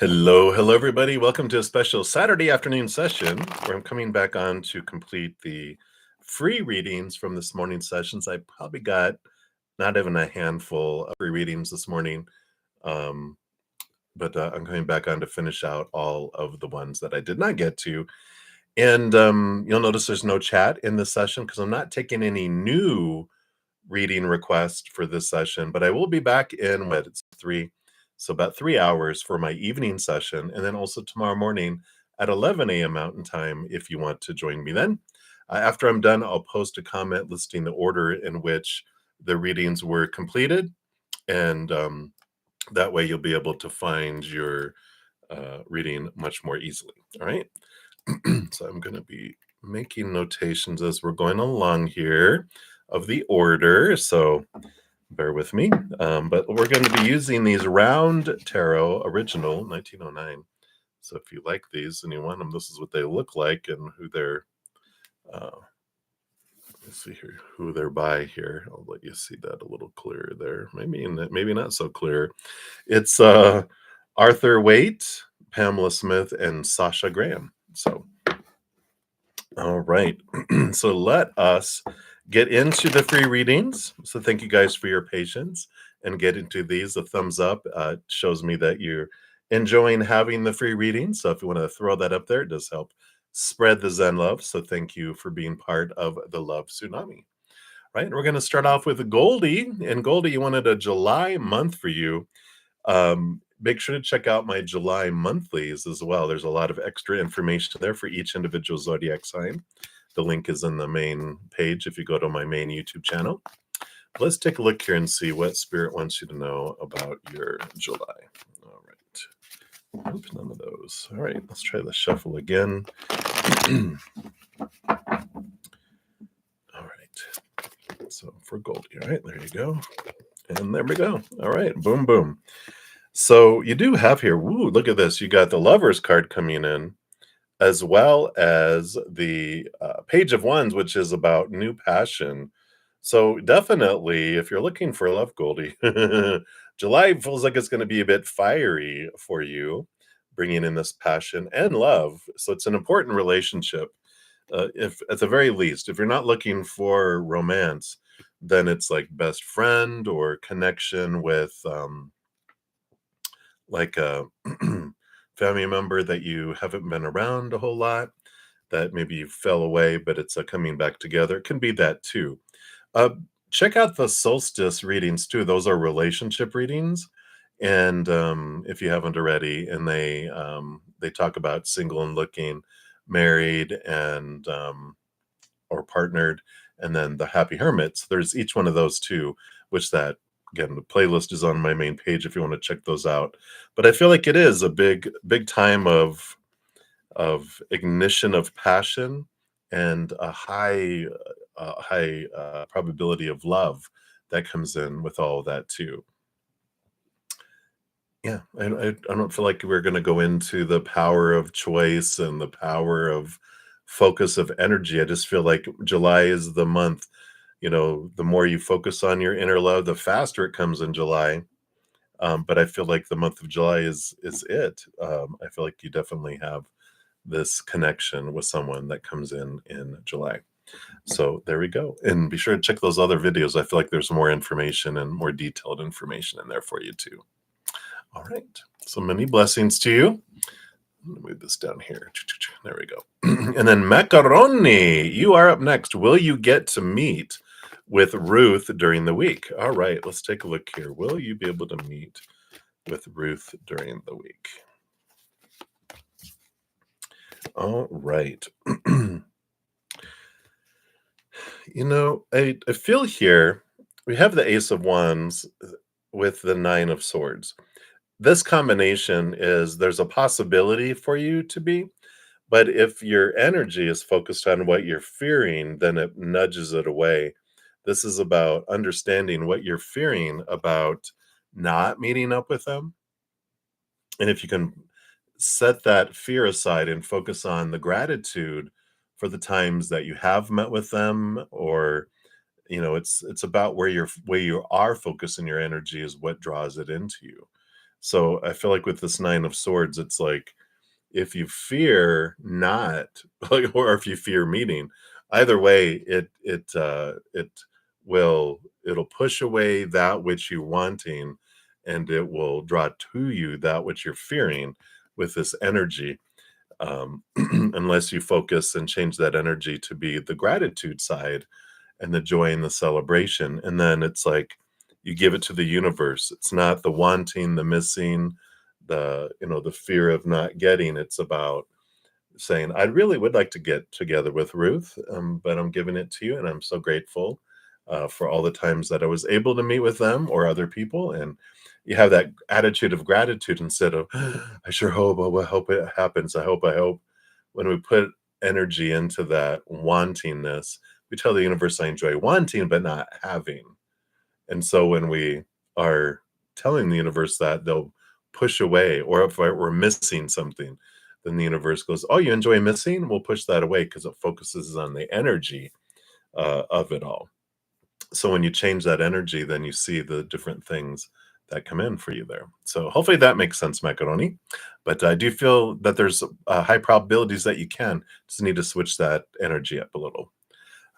Hello, everybody. Welcome to a special Saturday afternoon session where I'm coming back on to complete the free readings from this morning's sessions. I probably got not even a handful of free readings this morning, um, but I'm coming back on to finish out all of the ones that I did not get to. And you'll notice there's no chat in this session because I'm not taking any new reading request for this session, but I will be back in what it's 3, so about 3 hours for my evening session, and then also tomorrow morning at 11 a.m. Mountain Time if you want to join me then. After I'm done, I'll post a comment listing the order in which the readings were completed, and that way you'll be able to find your reading much more easily. All right. So I'm going to be making notations as we're going along here of the order. So bear with me. But we're going to be using these round tarot original 1909. So if you like these and you want them, this is what they look like and who they're. Let's see here who they're by here. I'll let you see that a little clearer there. Maybe not so clear. It's Arthur Waite, Pamela Smith, and Sasha Graham. So all right. So let us get into the free readings. So thank you guys for your patience and get into these. A thumbs up shows me that you're enjoying having the free readings. So if you want to throw that up there, it does help spread the Zen love. So thank you for being part of the love tsunami. Right. We're going to start off with Goldie. And Goldie, you wanted a July month for you. Make sure to check out my July monthlies as well. There's a lot of extra information there for each individual zodiac sign. The link is in the main page if you go to my main YouTube channel. Let's take a look here and see what Spirit wants you to know about your July. All right. Oops, none of those. All right, let's try the shuffle again. All right. So for Goldie, all right, there you go. And there we go. All right, boom, boom. So you do have here, woo, look at this. You got the Lovers card coming in, as well as the Page of Wands, which is about new passion. So definitely, if you're looking for love, Goldie, July feels like it's going to be a bit fiery for you, bringing in this passion and love. So it's an important relationship. If at the very least, if you're not looking for romance, then it's like best friend or connection with like a family member that you haven't been around a whole lot, that maybe you fell away, but it's a coming back together. It can be that too. Uh, Check out the solstice readings too. Those are relationship readings, and if you haven't already, and they talk about single and looking, married, and or partnered, and then the happy hermits. There's each one of those two, which that again, the playlist is on my main page if you want to check those out. But I feel like it is a big time of ignition of passion and a high probability of love that comes in with all of that too. Yeah, I don't feel like we're going to go into the power of choice and the power of focus of energy. I just feel like July is the month. You know, the more you focus on your inner love, the faster it comes in July. But I feel like the month of July is it. I feel like you definitely have this connection with someone that comes in July. So there we go. And be sure to check those other videos. I feel like there's more information and more detailed information in there for you too. All right. So many blessings to you. Let me move this down here. There we go. And then Macaroni, you are up next. Will you get to meet with Ruth during the week? All right, let's take a look here. Will you be able to meet with Ruth during the week? All right. You know, I feel here we have the Ace of Wands with the Nine of Swords. This combination is there's a possibility for you to be, but if your energy is focused on what you're fearing, then it nudges it away. This is about understanding what you're fearing about not meeting up with them. And if you can set that fear aside and focus on the gratitude for the times that you have met with them, or you know, it's about where you are focusing your energy is what draws it into you. So I feel like with this Nine of Swords, it's like if you fear not, like, or if you fear meeting, either way, it it'll push away that which you're wanting, and it will draw to you that which you're fearing with this energy. Unless you focus and change that energy to be the gratitude side and the joy and the celebration. And then it's like you give it to the universe. It's not the wanting, the missing, the fear of not getting. It's about saying, I really would like to get together with Ruth, but I'm giving it to you. And I'm so grateful for all the times that I was able to meet with them or other people. And you have that attitude of gratitude instead of, I sure hope, oh, I hope it happens. I hope. When we put energy into that wantingness, we tell the universe, I enjoy wanting, but not having. And so when we are telling the universe that, they'll push away, or if we're missing something, then the universe goes, "Oh, you enjoy missing? We'll push that away because it focuses on the energy of it all." So when you change that energy, then you see the different things that come in for you there. So hopefully that makes sense, macaroni. But I do feel that there's high probabilities that you can. Just need to switch that energy up a little.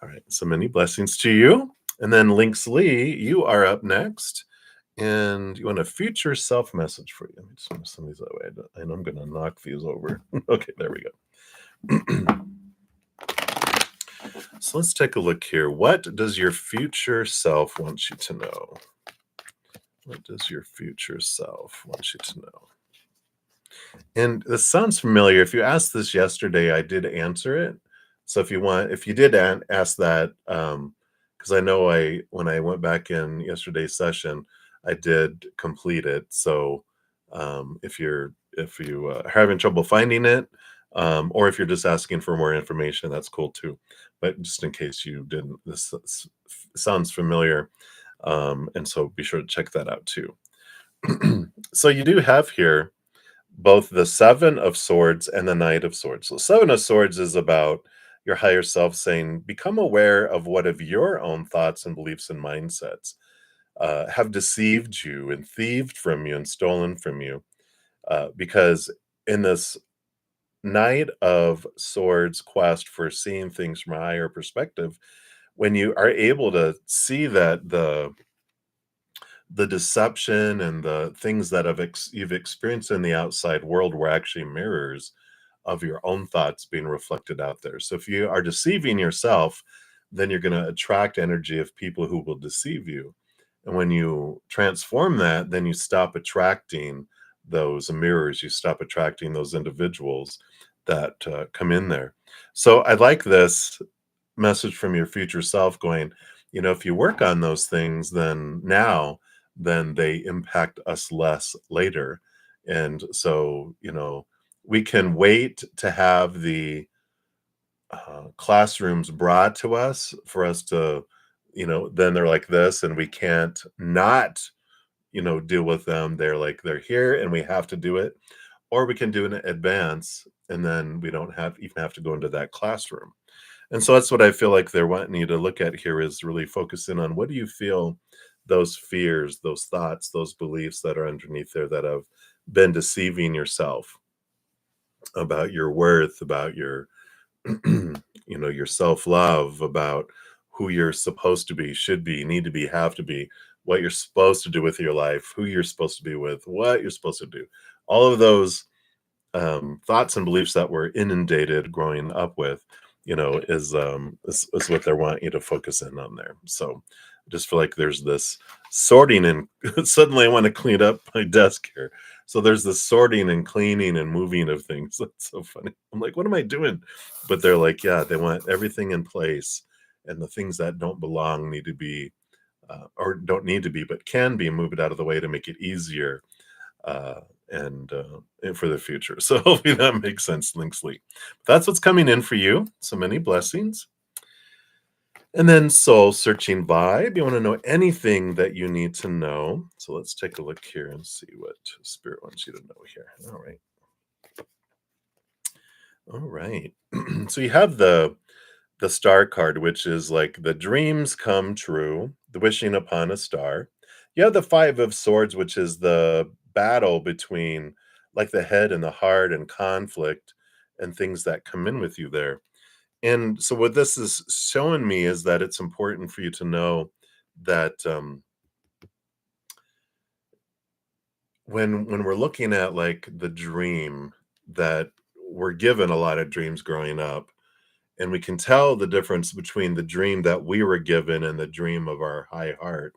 All right. So many blessings to you. And then Links Lee, you are up next. And you want a future self message for you. Let me just move some of these that way. And I'm going to knock these over. Okay, there we go. So let's take a look here. What does your future self want you to know? What does your future self want you to know? And this sounds familiar. If you asked this yesterday, I did answer it. So if you did ask that, because I know when I went back in yesterday's session, I did complete it. So if you are having trouble finding it, or if you're just asking for more information, that's cool too. But just in case you didn't, this sounds familiar, and so be sure to check that out too. So you do have here both the Seven of Swords and the Knight of Swords. So, Seven of Swords is about your higher self saying, become aware of what of your own thoughts and beliefs and mindsets have deceived you and thieved from you and stolen from you. Because in this Knight of Swords quest for seeing things from a higher perspective, when you are able to see that the deception and the things that you've experienced in the outside world were actually mirrors of your own thoughts being reflected out there. So if you are deceiving yourself, then you're going to attract energy of people who will deceive you. And when you transform that, then you stop attracting those mirrors, you stop attracting those individuals that come in there. So I like this message from your future self going, if you work on those things, then they impact us less later. And so, we can wait to have the classrooms brought to us for us to, then they're like this, and we can't not, deal with them. They're here and we have to do it. Or we can do it in advance, and then we don't have to go into that classroom. And so that's what I feel like they're wanting you to look at here is really focusing on what do you feel those fears, those thoughts, those beliefs that are underneath there that have been deceiving yourself about your worth, about your your self-love, about who you're supposed to be, should be, need to be, have to be, what you're supposed to do with your life, who you're supposed to be with, what you're supposed to do. All of those thoughts and beliefs that we're inundated growing up with, is what they want you to focus in on there. So I just feel like there's this sorting and suddenly I want to clean up my desk here. So there's this sorting and cleaning and moving of things. That's so funny. I'm like, what am I doing? But they're like, yeah, they want everything in place, and the things that don't belong need to be, or don't need to be, but can be moved out of the way to make it easier uh, and for the future. So hopefully that makes sense, Linksley. That's what's coming in for you. So many blessings. And then soul searching vibe. You want to know anything that you need to know. So let's take a look here and see what spirit wants you to know here. All right. All right. So you have the star card, which is like the dreams come true, the wishing upon a star. You have the Five of Swords, which is the battle between like the head and the heart and conflict and things that come in with you there. And so what this is showing me is that it's important for you to know that when we're looking at like the dream, that we're given a lot of dreams growing up, and we can tell the difference between the dream that we were given and the dream of our high heart.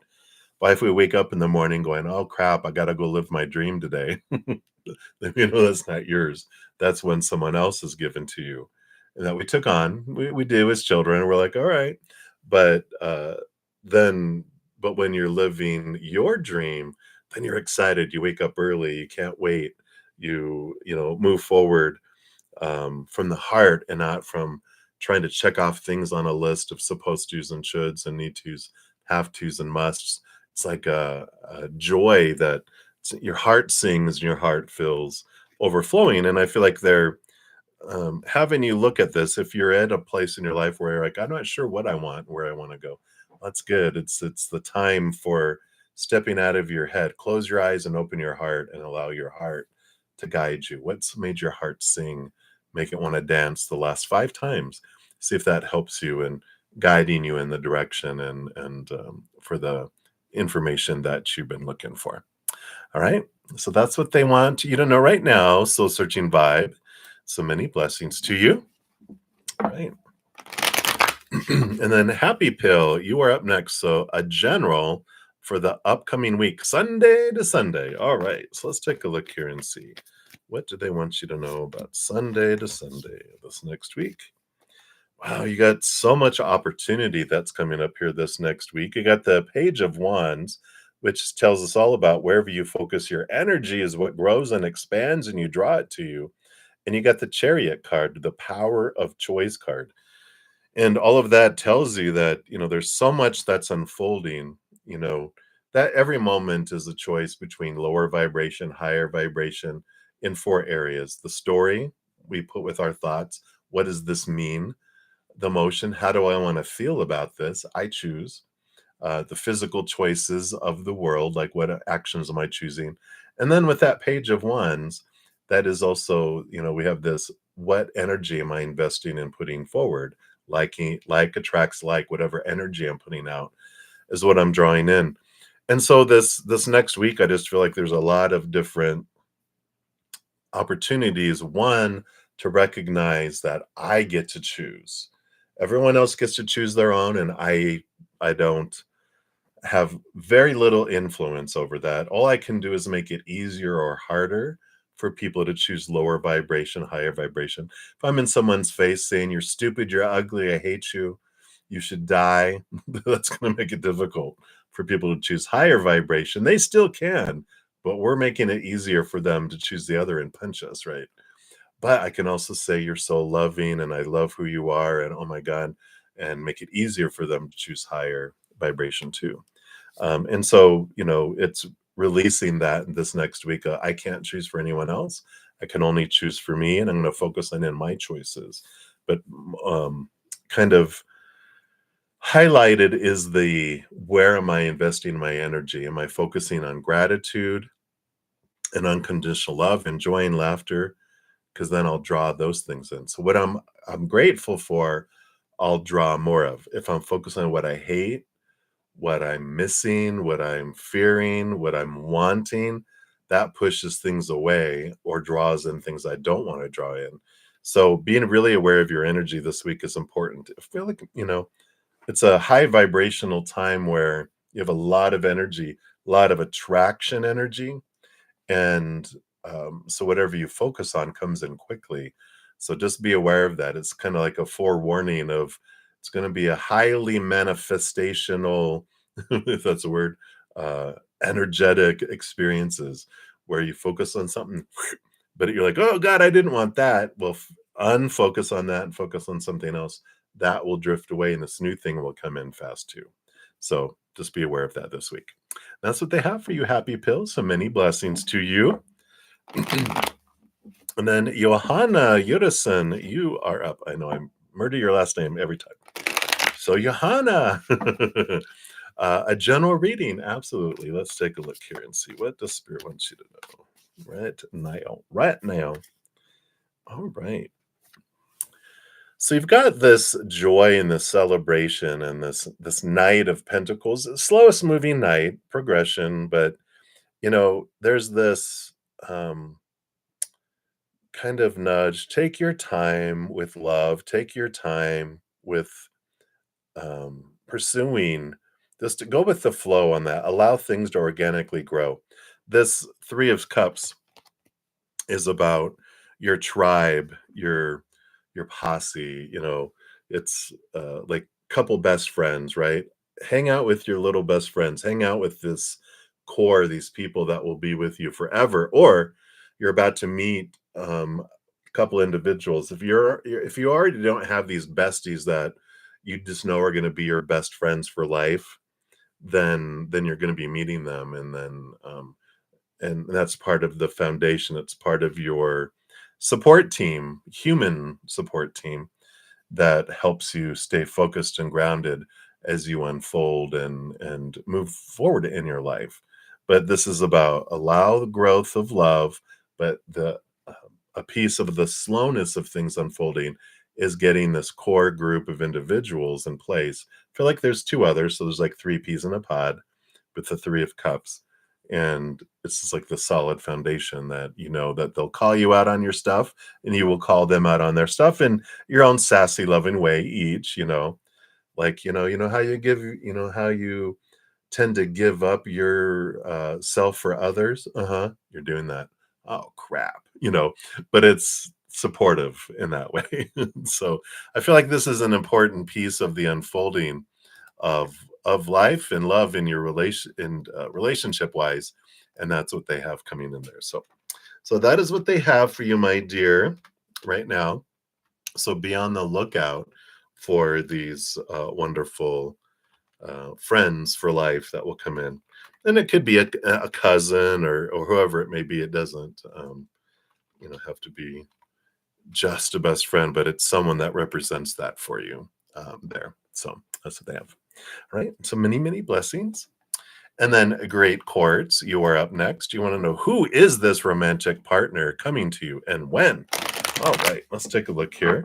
But if we wake up in the morning going, "Oh crap, I gotta go live my dream today," then you know that's not yours. That's when someone else is given to you, and that we took on. We do as children. We're like, all right, but then, but when you're living your dream, then you're excited. You wake up early. You can't wait. You move forward from the heart and not from trying to check off things on a list of supposed tos and shoulds and need tos, have tos and musts. It's like a joy that your heart sings and your heart feels overflowing. And I feel like they're having you look at this. If you're at a place in your life where you're like, I'm not sure what I want, where I want to go, that's good. It's the time for stepping out of your head. Close your eyes and open your heart and allow your heart to guide you. What's made your heart sing? Make it want to dance the last 5 times. See if that helps you in guiding you in the direction and for the information that you've been looking for. All right. So that's what they want you to know right now. Soul searching vibe. So many blessings to you. All right. And then Happy Pill, you are up next. So a general for the upcoming week, Sunday to Sunday. All right. So let's take a look here and see. What do they want you to know about Sunday to Sunday this next week? Wow, you got so much opportunity that's coming up here this next week. You got the Page of Wands, which tells us all about wherever you focus your energy is what grows and expands and you draw it to you. And you got the Chariot card, the Power of Choice card. And all of that tells you that, there's so much that's unfolding, that every moment is a choice between lower vibration, higher vibration in 4 areas. The story we put with our thoughts. What does this mean? The emotion. How do I want to feel about this? I choose. The physical choices of the world, like what actions am I choosing? And then with that Page of Wands, that is also, we have this, what energy am I investing in putting forward? Like attracts like, whatever energy I'm putting out is what I'm drawing in. And so this next week, I just feel like there's a lot of different opportunities. One, to recognize that I get to choose. Everyone else gets to choose their own, and I don't have very little influence over that. All I can do is make it easier or harder for people to choose lower vibration, higher vibration. If I'm in someone's face saying, "You're stupid, you're ugly, I hate you, you should die," that's going to make it difficult for people to choose higher vibration. They still can, but we're making it easier for them to choose the other and punch us, right? But I can also say, "You're so loving and I love who you are," and "Oh my God," and make it easier for them to choose higher vibration too. And so, it's releasing that this next week. I can't choose for anyone else. I can only choose for me, and I'm going to focus on in my choices. But kind of highlighted is the, where am I investing my energy? Am I focusing on gratitude and unconditional love, enjoying laughter? Because then I'll draw those things in. So what I'm grateful for, I'll draw more of. If I'm focused on what I hate, what I'm missing, what I'm fearing, what I'm wanting, that pushes things away or draws in things I don't want to draw in. So being really aware of your energy this week is important. I feel like, it's a high vibrational time where you have a lot of energy, a lot of attraction energy. And so whatever you focus on comes in quickly. So just be aware of that. It's kind of like a forewarning of, it's going to be a highly manifestational, if that's a word, energetic experiences where you focus on something, but you're like, "Oh God, I didn't want that." Well, unfocus on that and focus on something else. That will drift away, and this new thing will come in fast too. So just be aware of that this week. That's what they have for you, Happy Pills. So many blessings to you. And then Johanna Yudison, you are up. I know I murder your last name every time. So Johanna, A general reading, absolutely. Let's take a look here and see what the spirit wants you to know. Right now. Right now. All right. So you've got this joy and this celebration and this Knight of Pentacles, the slowest moving knight progression, but there's this um kind of nudge. Take your time with love, take your time with pursuing this, to go with the flow on that, allow things to organically grow. This Three of Cups is about your tribe, your posse, it's like couple best friends, right? Hang out with your little best friends, hang out with this core, these people that will be with you forever, or you're about to meet a couple individuals. If you already don't have these besties that you just know are going to be your best friends for life, then you're going to be meeting them, and that's part of the foundation. It's part of your support team, human support team, that helps you stay focused and grounded as you unfold and move forward in your life. But this is about allow the growth of love, but the a piece of the slowness of things unfolding is getting this core group of individuals in place. I feel like there's two others, so there's like three peas in a pod with the Three of Cups. And it's just like the solid foundation that that they'll call you out on your stuff, and you will call them out on their stuff in your own sassy, loving way each, like how you give, how you tend to give up your self for others. You're doing that. Oh crap, but it's supportive in that way. So I feel like this is an important piece of the unfolding of life and love in your relationship wise, and that's what they have coming in there. So that is what they have for you, my dear, right now. So be on the lookout for these wonderful friends for life that will come in, and it could be a cousin or whoever it may be. It doesn't have to be just a best friend, but it's someone that represents that for you there. So that's what they have. All right. So many, many blessings. And then great chords. You are up next. You want to know, who is this romantic partner coming to you and when? All right. Let's take a look here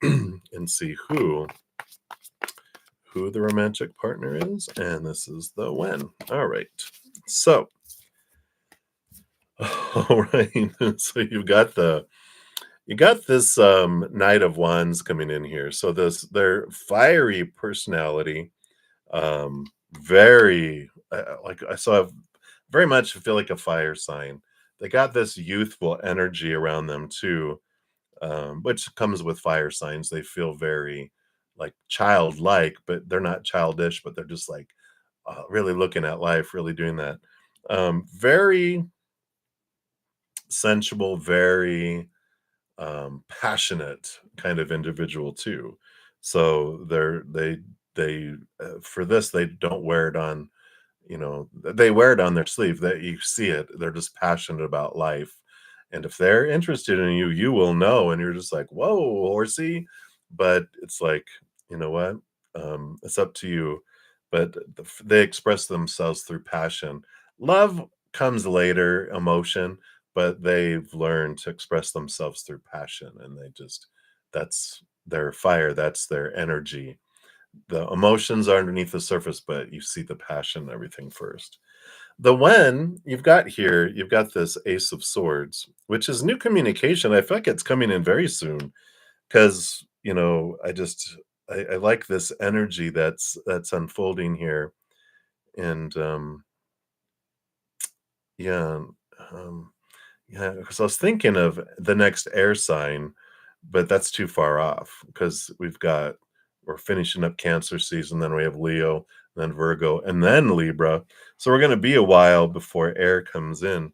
and see who the romantic partner is. And this is the when. All right. So, all right. So you got this Knight of Wands coming in here. So their fiery personality, very like I saw, very much feel like a fire sign. They got this youthful energy around them too, which comes with fire signs. They feel very like childlike, but they're not childish, but they're just like really looking at life, really doing that. Very sensual, very passionate kind of individual too. So they for this, they don't wear it on, they wear it on their sleeve, that you see it. They're just passionate about life. And if they're interested in you, you will know. And you're just like, whoa, horsey. But it's like, you know what? It's up to you. But they express themselves through passion. Love comes later, emotion, but they've learned to express themselves through passion. And that's their fire, that's their energy. The emotions are underneath the surface, but you see the passion and everything first. The when you've got this Ace of Swords, which is new communication. I feel like it's coming in very soon because I like this energy that's unfolding here. And yeah, um, yeah, because I was thinking of the next air sign, but that's too far off because we're finishing up Cancer season, then we have Leo, then Virgo, and then Libra. So we're gonna be a while before air comes in.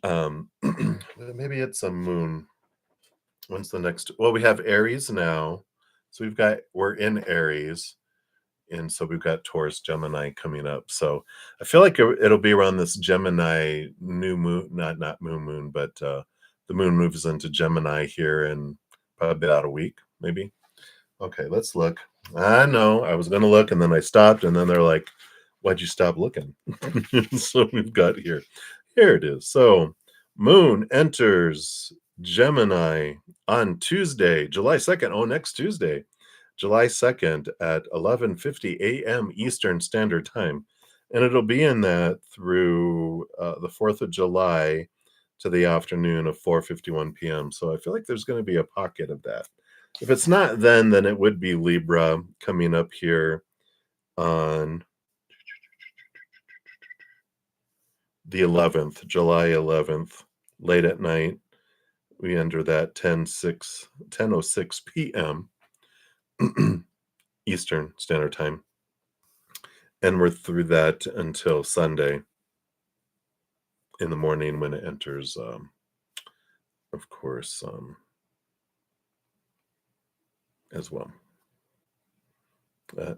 Maybe it's a moon. When's the next? Well, we have Aries now, so we're in Aries, and so we've got Taurus, Gemini coming up. So I feel like it'll be around this Gemini new moon, not moon, but the moon moves into Gemini here in probably about a week, maybe. Okay, let's look. I know. I was gonna look and then I stopped, and then they're like, "Why'd you stop looking?" So we've got here. Here it is. So Moon enters Gemini on Tuesday, July 2nd. Oh, next Tuesday, July 2nd at 11:50 a.m. Eastern Standard Time. And it'll be in that through the 4th of July to the afternoon of 4:51 p.m. So I feel like there's going to be a pocket of that. If it's not then it would be Libra coming up here on the 11th, July 11th, late at night. We enter that 10:06 p.m. Eastern Standard Time, and we're through that until Sunday in the morning when it enters, of course, as well.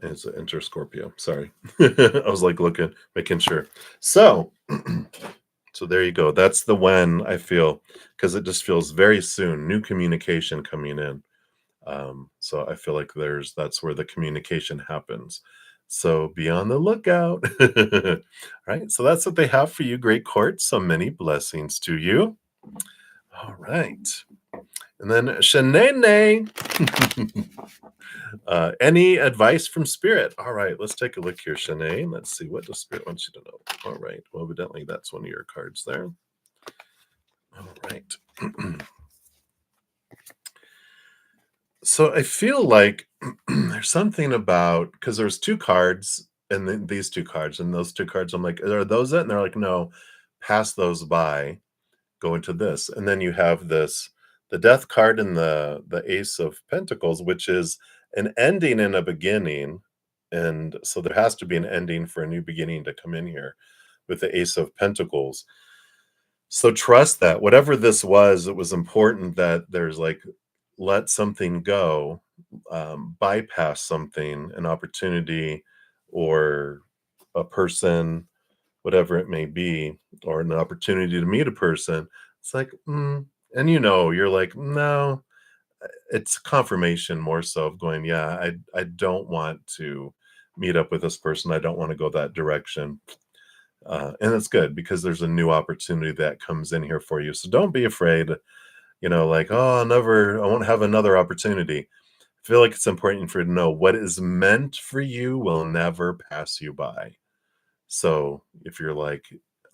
As it enters Scorpio. Sorry, I was like looking, making sure. So, so there you go. That's the when I feel because it just feels very soon. New communication coming in. So I feel like that's where the communication happens. So be on the lookout. Right. So that's what they have for you, great court. So many blessings to you. All right. And then Shanene. Any advice from Spirit? All right, let's take a look here, Shanae. Let's see what the Spirit wants you to know. All right. Well, evidently that's one of your cards there. All right. So I feel like there's something about because there's two cards and then these two cards and those two cards. I'm like, are those it? And they're like, no, pass those by, go into this. And then you have the Death card and the Ace of Pentacles, which is an ending and a beginning. And so there has to be an ending for a new beginning to come in here with the Ace of Pentacles. So trust that whatever this was, it was important that there's like let something go, bypass something, an opportunity or a person, whatever it may be, or an opportunity to meet a person. It's like, and you're like, no, it's confirmation more so of going, yeah, I don't want to meet up with this person. I don't want to go that direction. And it's good because there's a new opportunity that comes in here for you. So don't be afraid, like, oh, I won't have another opportunity. I feel like it's important for you to know what is meant for you will never pass you by. So if you're like,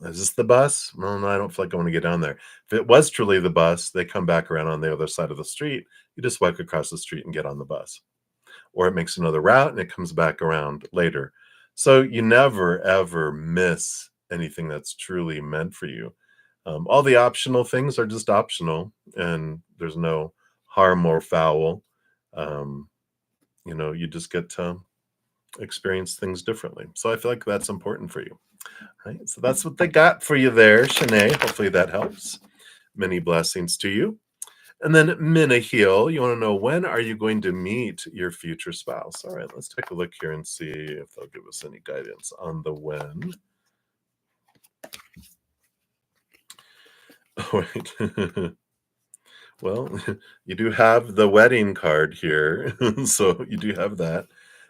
is this the bus? Well, no, I don't feel like I want to get down there. If it was truly the bus, they come back around on the other side of the street. You just walk across the street and get on the bus. Or it makes another route and it comes back around later. So you never, ever miss anything that's truly meant for you. All the optional things are just optional and there's no harm or foul. Um, you just get to experience things differently. So I feel like that's important for you. Right. So that's what they got for you there, Shanae. Hopefully that helps. Many blessings to you. And then Minahil, you want to know when are you going to meet your future spouse? All right, let's take a look here and see if they'll give us any guidance on the when. All right. Well, you do have the wedding card here. So you do have that.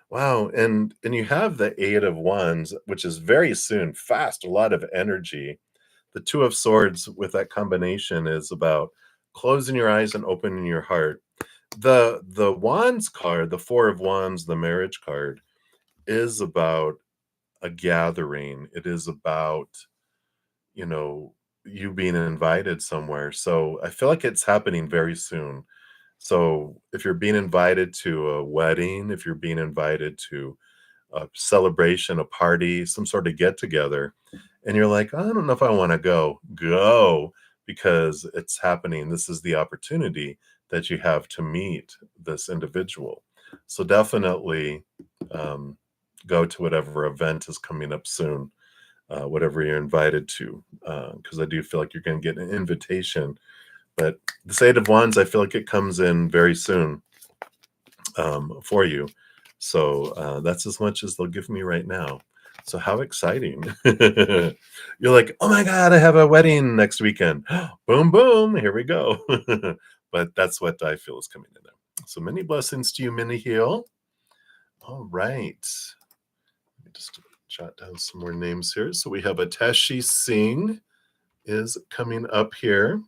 Wow, and you have the 8 of Wands, which is very soon, fast, a lot of energy. The 2 of Swords with that combination is about closing your eyes and opening your heart. The Wands card, the 4 of Wands, the marriage card, is about a gathering. It is about, you know, you being invited somewhere. So I feel like it's happening very soon. So if you're being invited to a wedding, if you're being invited to a celebration, a party, some sort of get together, and you're like, I don't know if I want to go because it's happening. This is the opportunity that you have to meet this individual. So definitely um, go to whatever event is coming up soon, whatever you're invited to, because I do feel like you're going to get an invitation. But the Eight of Wands, I feel like it comes in very soon for you. So that's as much as they'll give me right now. So how exciting. You're like, oh my God, I have a wedding next weekend. Boom, boom, here we go. But that's what I feel is coming in there. So many blessings to you, Minnie Heel. All right. Let me just jot down some more names here. So we have Ateshi Singh is coming up here.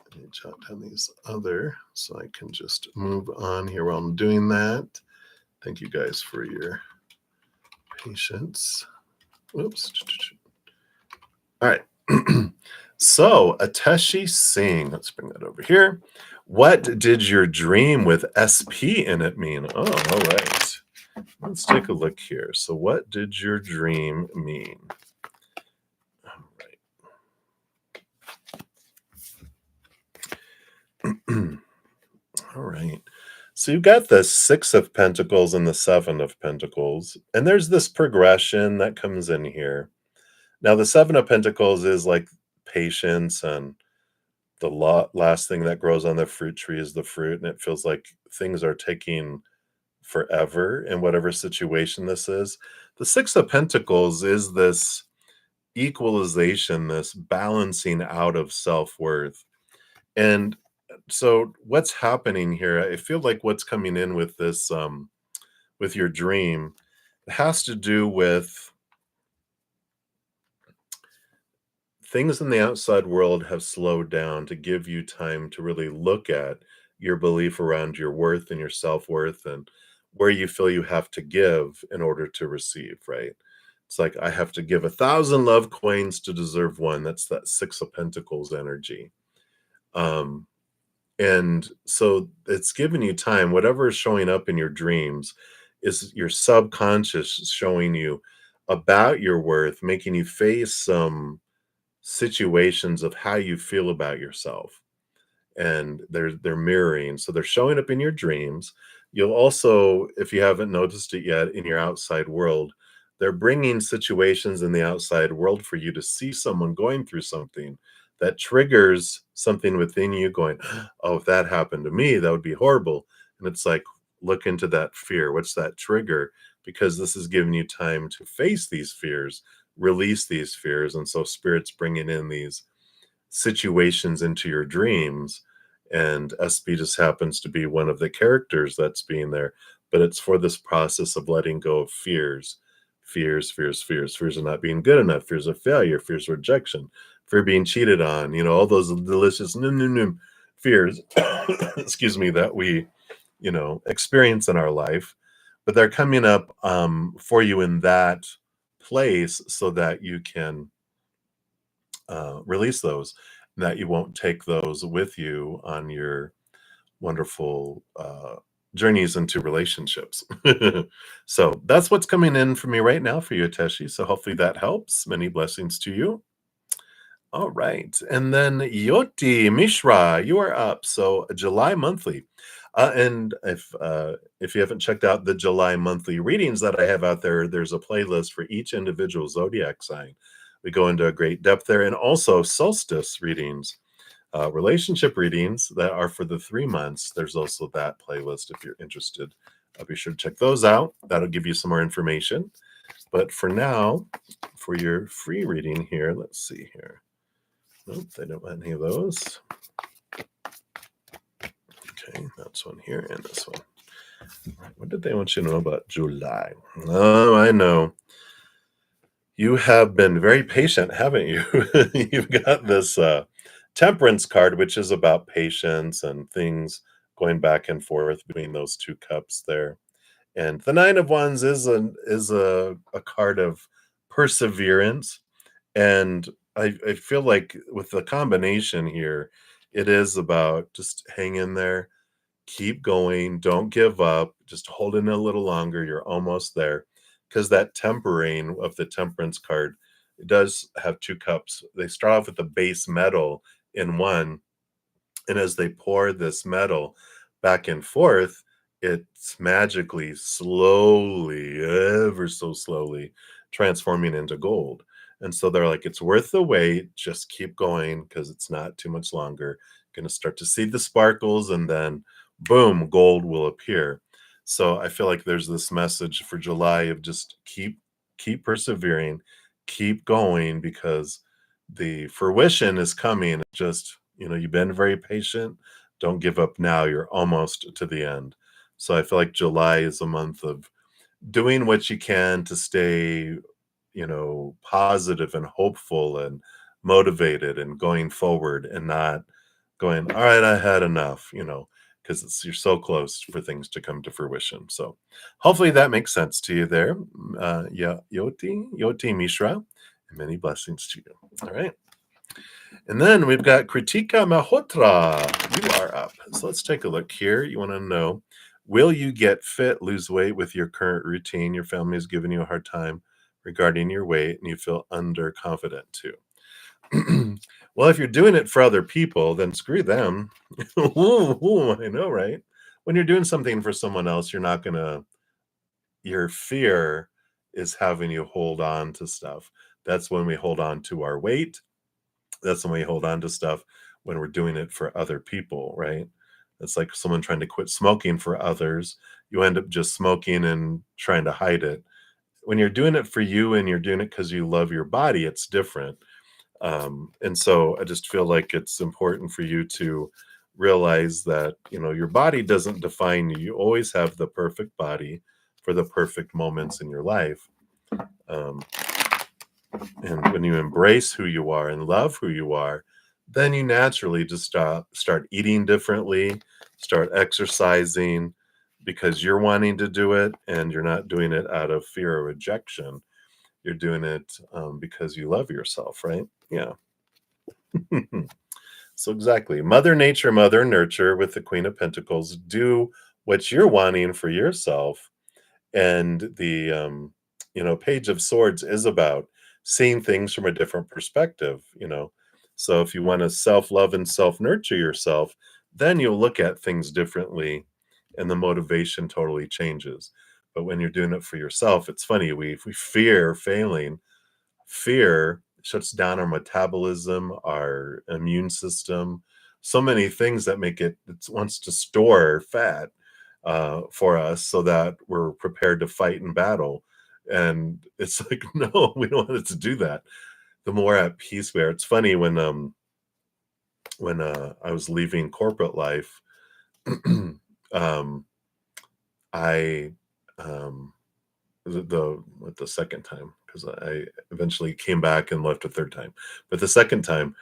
Let me jot down these other so I can just move on here while I'm doing that. Thank you guys for your patience. Whoops. All right. So, Ateshi Singh, let's bring that over here. What did your dream with SP in it mean? Oh, all right. Let's take a look here. So, what did your dream mean? All right. All right. So, you've got the Six of Pentacles and the Seven of Pentacles, and there's this progression that comes in here. Now, the Seven of Pentacles is like patience, and the last thing that grows on the fruit tree is the fruit, and it feels like things are taking forever in whatever situation this is. The Six of Pentacles is this equalization, this balancing out of self-worth. And so what's happening here, I feel like what's coming in with this with your dream has to do with things in the outside world have slowed down to give you time to really look at your belief around your worth and your self-worth and where you feel you have to give in order to receive, right? It's like I have to give 1,000 love coins to deserve one. That's that Six of Pentacles energy. Um, and so it's giving you time. Whatever is showing up in your dreams is your subconscious showing you about your worth, making you face some situations of how you feel about yourself, and they're mirroring, so they're showing up in your dreams. You'll also, if you haven't noticed it yet, in your outside world, they're bringing situations in the outside world for you to see someone going through something that triggers something within you going, oh, if that happened to me, that would be horrible. And it's like, look into that fear. What's that trigger? Because this is giving you time to face these fears, release these fears. And so spirit's bringing in these situations into your dreams, and SP just happens to be one of the characters that's being there, but it's for this process of letting go of fears of not being good enough, fears of failure, fears of rejection, fear of being cheated on, all those delicious fears excuse me, that we experience in our life. But they're coming up for you in that place so that you can release those, and that you won't take those with you on your wonderful journeys into relationships. So that's what's coming in for me right now for you, Teshi. So hopefully that helps. Many blessings to you. All right. And then Yoti Mishra, you are up. So July monthly. And if you haven't checked out the July monthly readings that I have out there, there's a playlist for each individual zodiac sign. We go into a great depth there, and also solstice readings, relationship readings that are for the 3 months. There's also that playlist if you're interested. Be sure to check those out. That'll give you some more information. But for now, for your free reading here, let's see here. Nope, they don't want any of those. Okay, that's one here and this one. What did they want you to know about July? Oh, I know. You have been very patient, haven't you? You've got this temperance card, which is about patience and things going back and forth between those two cups there. And the Nine of Wands is a card of perseverance. And I feel like with the combination here, it is about just hang in there, keep going, don't give up, just hold in a little longer. You're almost there. Because that tempering of the temperance card, it does have two cups. They start off with the base metal in one, and as they pour this metal back and forth, it's magically, slowly, ever so slowly, transforming into gold. And so they're like, it's worth the wait. Just keep going because it's not too much longer. Going to start to see the sparkles, and then boom, gold will appear. So I feel like there's this message for July of just keep persevering, keep going, because the fruition is coming. Just, you've been very patient. Don't give up now. You're almost to the end. So I feel like July is a month of doing what you can to stay, positive and hopeful and motivated and going forward and not going, all right, I had enough, because you're so close for things to come to fruition. So hopefully that makes sense to you there. Yeah, Yoti Mishra, and many blessings to you. All right. And then we've got Kritika Malhotra. You are up. So let's take a look here. You want to know, will you get fit, lose weight with your current routine? Your family is giving you a hard time regarding your weight and you feel underconfident too. Well, if you're doing it for other people, then screw them. Ooh, I know, right? When you're doing something for someone else, you're not going to, your fear is having you hold on to stuff. That's when we hold on to our weight. That's when we hold on to stuff when we're doing it for other people, right? It's like someone trying to quit smoking for others. You end up just smoking and trying to hide it. When you're doing it for you and you're doing it because you love your body, it's different. And so I just feel like it's important for you to realize that, your body doesn't define you. You always have the perfect body for the perfect moments in your life. Um, and when you embrace who you are and love who you are, then you naturally just start eating differently, start exercising because you're wanting to do it and you're not doing it out of fear or rejection. You're doing it because you love yourself, right? Yeah. So exactly. Mother Nature, Mother Nurture with the Queen of Pentacles. Do what you're wanting for yourself. And the Page of Swords is about seeing things from a different perspective. So if you want to self-love and self-nurture yourself, then you'll look at things differently and the motivation totally changes. But when you're doing it for yourself, it's funny, we fear failing. Fear shuts down our metabolism, our immune system, so many things that make it wants to store fat for us so that we're prepared to fight in battle. And it's like, no, we don't want it to do that. The more at peace we are. It's funny when I was leaving corporate life, um, I um, the second time, because I eventually came back and left a third time. But the second time,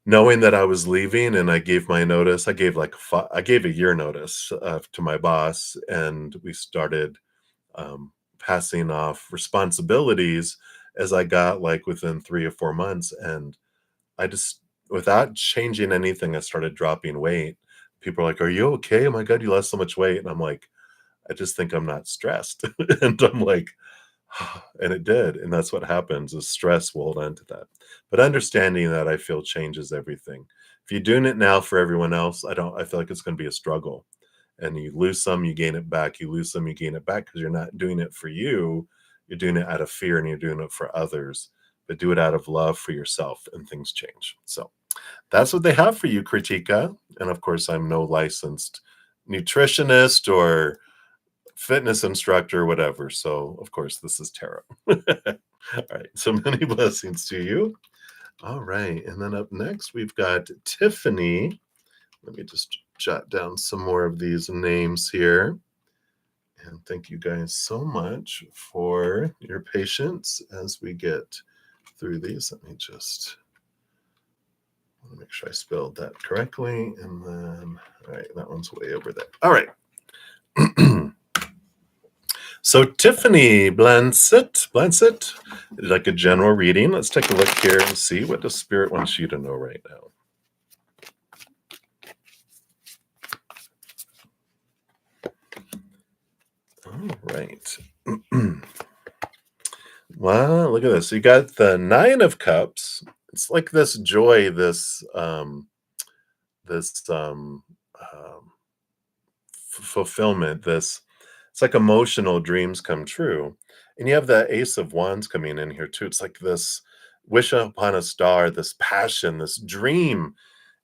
knowing that I was leaving and I gave my notice, I gave a year notice to my boss, and we started passing off responsibilities as I got like within 3 or 4 months. And I just, without changing anything, I started dropping weight. People are like, "Are you okay? Oh my God, you lost so much weight." And I'm like, I just think I'm not stressed. And I'm like, and it did. And that's what happens is stress will hold on to that. But understanding that, I feel changes everything. If you're doing it now for everyone else, I feel like it's going to be a struggle. And you lose some, you gain it back. You lose some, you gain it back because you're not doing it for you. You're doing it out of fear and you're doing it for others. But do it out of love for yourself and things change. So that's what they have for you, Kritika. And of course, I'm no licensed nutritionist or fitness instructor, whatever. So, of course, this is tarot. All right. So many blessings to you. All right. And then up next, we've got Tiffany. Let me just jot down some more of these names here. And thank you guys so much for your patience as we get through these. Let me just want to make sure I spelled that correctly. And then, all right, that one's way over there. All right. So Tiffany Blancett, like a general reading. Let's take a look here and see what the spirit wants you to know right now. All right. Wow, look at this. You got the Nine of Cups. It's like this joy, this fulfillment, this, it's like emotional dreams come true. And you have the Ace of Wands coming in here too. It's like this wish upon a star, this passion, this dream.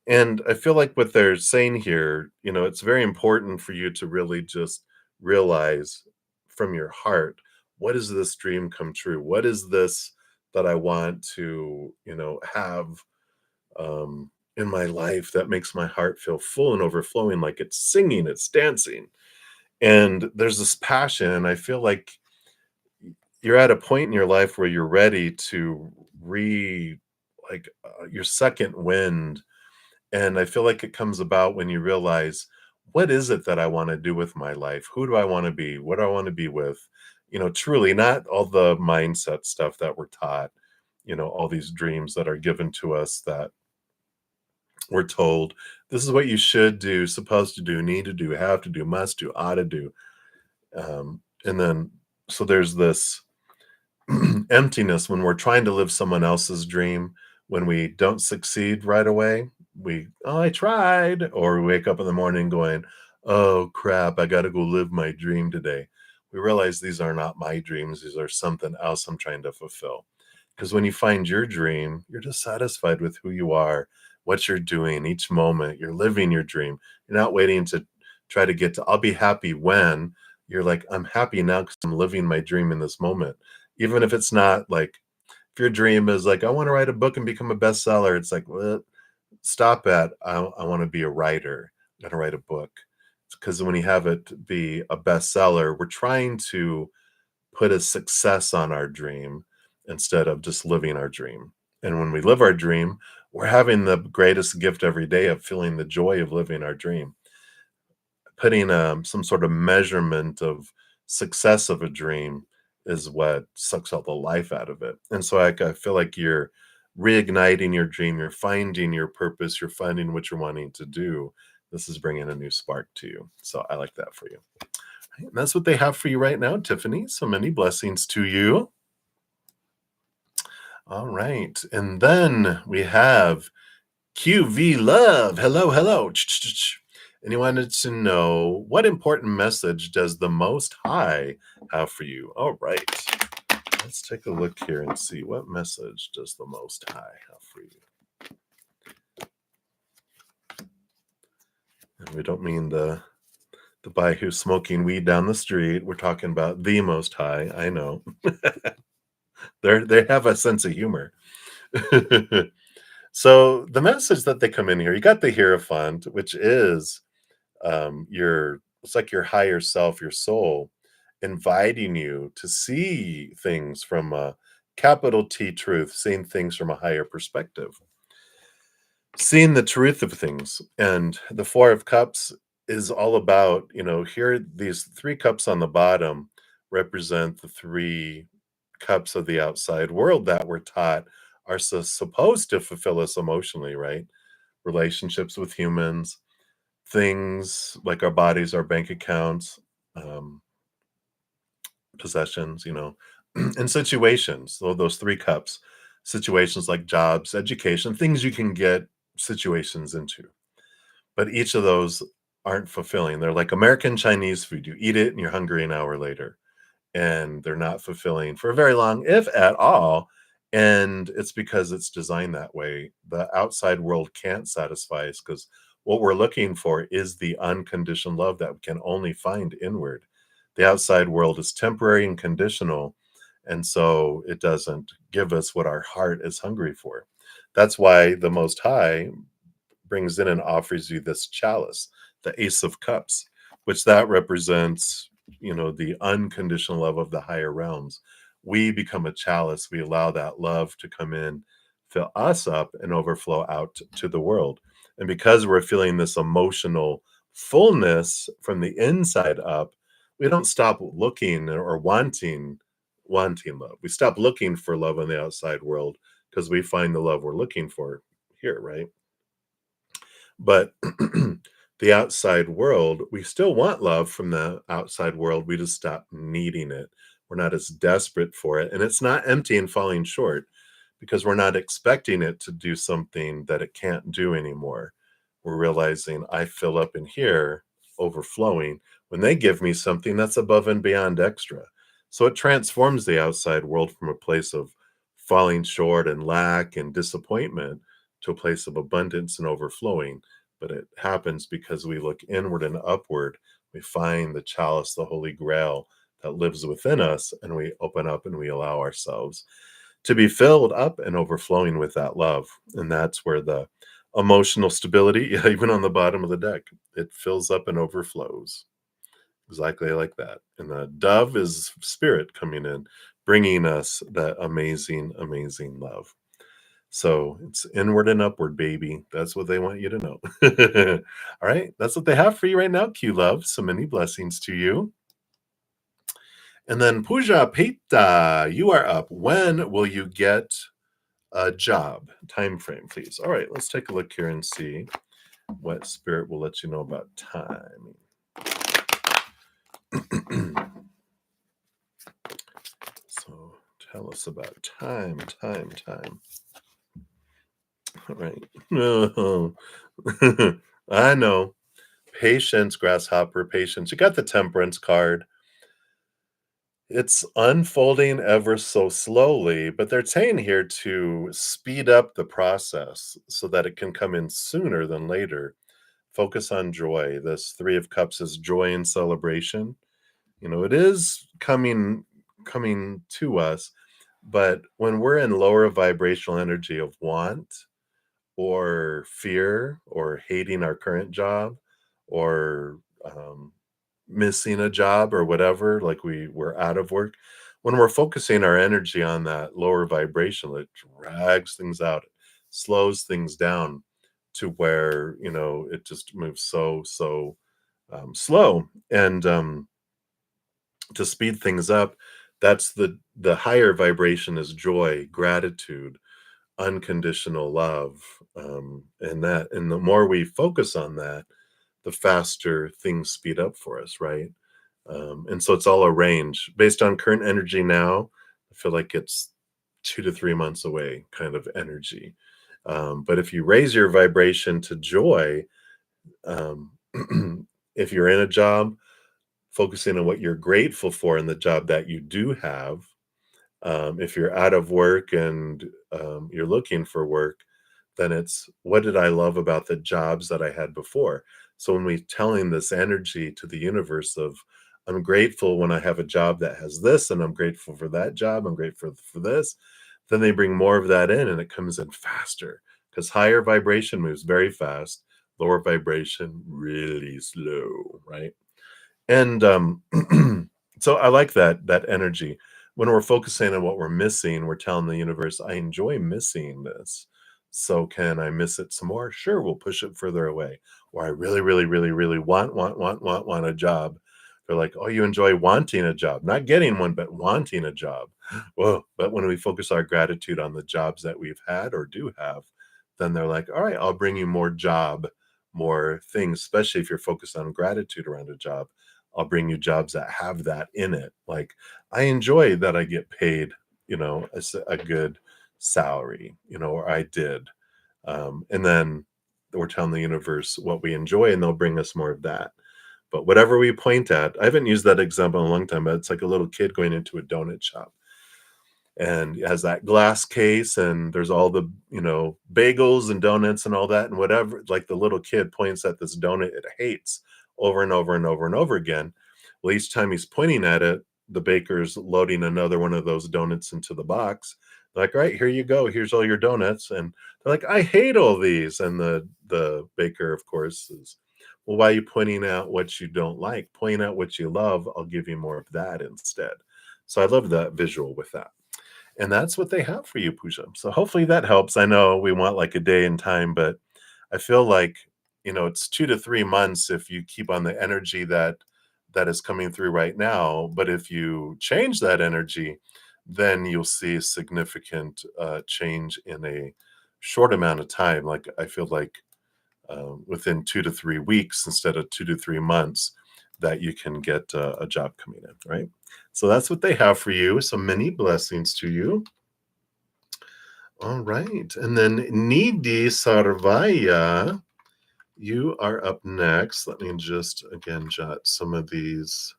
And I feel like what they're saying here, it's very important for you to really just realize from your heart, what is this dream come true? What is this that I want to, have in my life that makes my heart feel full and overflowing, like it's singing, it's dancing. And there's this passion, and I feel like you're at a point in your life where you're ready to re like your second wind. And I feel like it comes about when you realize, what is it that I want to do with my life? Who do I want to be? What do I want to be with? Truly, not all the mindset stuff that we're taught, all these dreams that are given to us that we're told this is what you should do, supposed to do, need to do, have to do, must do, ought to do. And then, so there's this emptiness when we're trying to live someone else's dream. When we don't succeed right away, oh, I tried, or we wake up in the morning going, oh crap, I got to go live my dream today. We realize these are not my dreams, these are something else I'm trying to fulfill. Because when you find your dream, you're just satisfied with who you are, what you're doing each moment. You're living your dream. You're not waiting to try to get to, I'll be happy when. You're like, I'm happy now because I'm living my dream in this moment. Even if it's not like, if your dream is like, I want to write a book and become a bestseller, it's like, well, stop at, I want to be a writer, I'm going to write a book. Because when you have it be a bestseller, we're trying to put a success on our dream instead of just living our dream. And when we live our dream, we're having the greatest gift every day of feeling the joy of living our dream. Putting some sort of measurement of success of a dream is what sucks all the life out of it. And so I feel like you're reigniting your dream, you're finding your purpose, you're finding what you're wanting to do. This is bringing a new spark to you. So I like that for you. And that's what they have for you right now, Tiffany. So many blessings to you. All right. And then we have QV Love. Hello, hello. And he wanted to know, what important message does the Most High have for you? All right. Let's take a look here and see, what message does the Most High have for you? And we don't mean the guy who's smoking weed down the street. We're talking about the Most High. I know. They have a sense of humor. So the message that they come in here, you got the Hierophant, which is your, it's like your higher self, your soul, inviting you to see things from a capital T truth, seeing things from a higher perspective, seeing the truth of things. And the Four of Cups is all about, here, these three cups on the bottom represent the three cups of the outside world that we're taught are supposed to fulfill us emotionally, right? Relationships with humans, things like our bodies, our bank accounts, um, possessions, and situations. So those three cups, situations like jobs, education, things you can get situations into. But each of those aren't fulfilling. They're like American Chinese food. You eat it and you're hungry an hour later. And they're not fulfilling for very long, if at all. And it's because it's designed that way. The outside world can't satisfy us because what we're looking for is the unconditioned love that we can only find inward. The outside world is temporary and conditional, and so it doesn't give us what our heart is hungry for. That's why the Most High brings in and offers you this chalice, the Ace of Cups, which that represents, the unconditional love of the higher realms. We become a chalice. We allow that love to come in, fill us up, and overflow out to the world. And because we're feeling this emotional fullness from the inside up, we don't stop looking or wanting love. We stop looking for love in the outside world because we find the love we're looking for here, right? But the outside world, we still want love from the outside world. We just stop needing it. We're not as desperate for it. And it's not empty and falling short because we're not expecting it to do something that it can't do anymore. We're realizing I fill up in here, overflowing, when they give me something that's above and beyond extra. So it transforms the outside world from a place of falling short and lack and disappointment to a place of abundance and overflowing. But it happens because we look inward and upward. We find the chalice, the Holy Grail that lives within us, and we open up and we allow ourselves to be filled up and overflowing with that love. And that's where the emotional stability, even on the bottom of the deck, it fills up and overflows. Exactly like that. And the dove is spirit coming in, bringing us that amazing, amazing love. So it's inward and upward, baby. That's what they want you to know. All right. That's what they have for you right now, Q Love. So many blessings to you. And then Pooja Peta, you are up. When will you get a job? Time frame, please. All right, let's take a look here and see what spirit will let you know about time. So tell us about time. All right. I know. Patience, grasshopper, patience. You got the temperance card. It's unfolding ever so slowly, but they're saying here to speed up the process so that it can come in sooner than later. Focus on joy. This Three of Cups is joy and celebration. It is coming to us, but when we're in lower vibrational energy of want or fear or hating our current job or missing a job or whatever, like we're out of work, when we're focusing our energy on that lower vibration, it drags things out, it slows things down to where it just moves so slow. And to speed things up, that's the higher vibration is joy, gratitude, unconditional love, and the more we focus on that, the faster things speed up for us, right? And so it's all a range based on current energy now. I feel like it's 2 to 3 months away kind of energy. But if you raise your vibration to joy, um, if you're in a job, focusing on what you're grateful for in the job that you do have. If you're out of work and you're looking for work, then it's what did I love about the jobs that I had before? So when we telling this energy to the universe of I'm grateful when I have a job that has this, and I'm grateful for that job, I'm grateful for this, then they bring more of that in and it comes in faster because higher vibration moves very fast, lower vibration really slow, right? And so I like that energy. When we're focusing on what we're missing, we're telling the universe, I enjoy missing this. So can I miss it some more? Sure, we'll push it further away. Or I really, really, really, really want a job. They're like, oh, you enjoy wanting a job, not getting one, but wanting a job. Whoa. But when we focus our gratitude on the jobs that we've had or do have, then they're like, all right, I'll bring you more job, more things, especially if you're focused on gratitude around a job. I'll bring you jobs that have that in it. Like I enjoy that I get paid, a good salary, or I did. And then we're telling the universe what we enjoy and they'll bring us more of that. But whatever we point at, I haven't used that example in a long time, but it's like a little kid going into a donut shop and it has that glass case and there's all the bagels and donuts and all that and whatever, like the little kid points at this donut it hates over and over and over and over again. Well, each time he's pointing at it, the baker's loading another one of those donuts into the box. They're like, all right, here you go, here's all your donuts. And they're like, I hate all these. And the baker, of course, is, well, why are you pointing out what you don't like? Point out what you love, I'll give you more of that instead. So I love that visual with that. And that's what they have for you, Pooja. So hopefully that helps. I know we want like a day in time, but I feel like, it's 2 to 3 months if you keep on the energy that is coming through right now. But if you change that energy, then you'll see significant change in a short amount of time. Like I feel like within 2 to 3 weeks instead of 2 to 3 months, that you can get a job coming in, right? So that's what they have for you. So many blessings to you. All right. And then Nidhi Sarvaya, you are up next. Let me just, again, jot some of these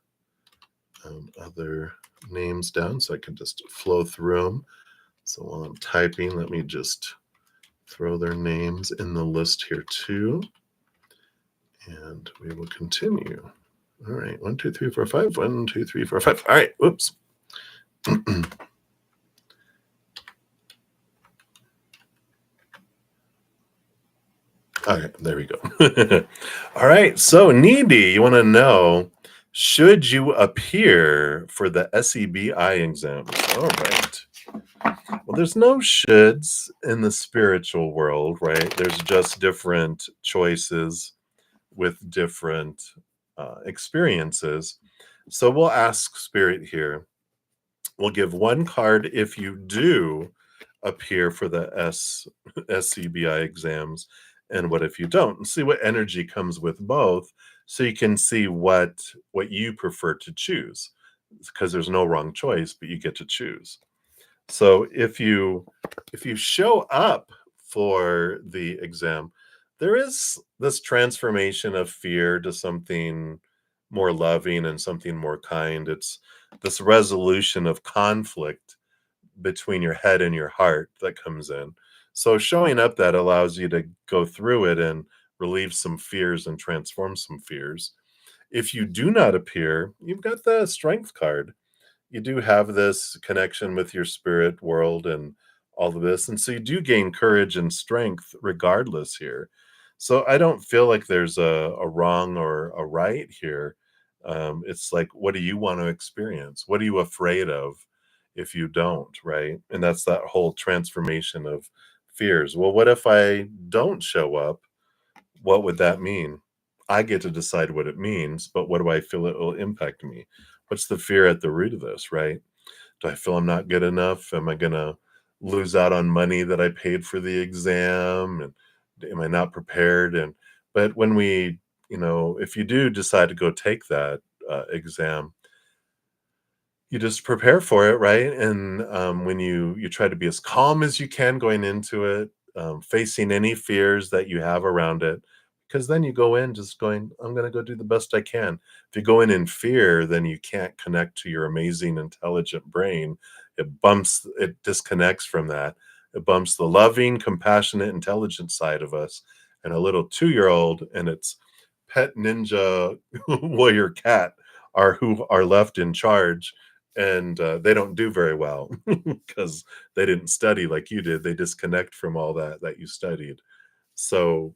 other names down so I can just flow through them. So while I'm typing, let me just throw their names in the list here too. And we will continue. All right. 1, 2, 3, 4, 5. 1, 2, 3, 4, 5. All right. Whoops. All right, there we go. All right, so Needy, you want to know, Should you appear for the SEBI exams? All right. Well, there's no shoulds in the spiritual world, right? There's just different choices with different experiences. So we'll ask Spirit here. We'll give one card if you do appear for the SCBI exams, and what if you don't, and see what energy comes with both, so you can see what you prefer to choose, because there's no wrong choice, but you get to choose. So if you show up for the exam, there is this transformation of fear to something more loving and something more kind. It's this resolution of conflict between your head and your heart that comes in. So showing up, that allows you to go through it and relieve some fears and transform some fears. If you do not appear, you've got the strength card. You do have this connection with your spirit world and all of this. And so you do gain courage and strength regardless here. So I don't feel like there's a wrong or a right here. It's like, what do you want to experience? What are you afraid of if you don't? Right. And that's that whole transformation of fears. Well, what if I don't show up? What would that mean? I get to decide what it means, but what do I feel it will impact me? What's the fear at the root of this, right? Do I feel I'm not good enough? Am I gonna lose out on money that I paid for the exam? And am I not prepared? And but when if you do decide to go take that exam, you just prepare for it, right? And when you try to be as calm as you can going into it, facing any fears that you have around it, because then you go in just going, I'm going to go do the best I can. If you go in fear, then you can't connect to your amazing, intelligent brain. It disconnects from that. It bumps the loving, compassionate, intelligent side of us, and a little 2-year-old and its pet ninja warrior cat are who are left in charge, and they don't do very well because they didn't study like you did. They disconnect from all that you studied. So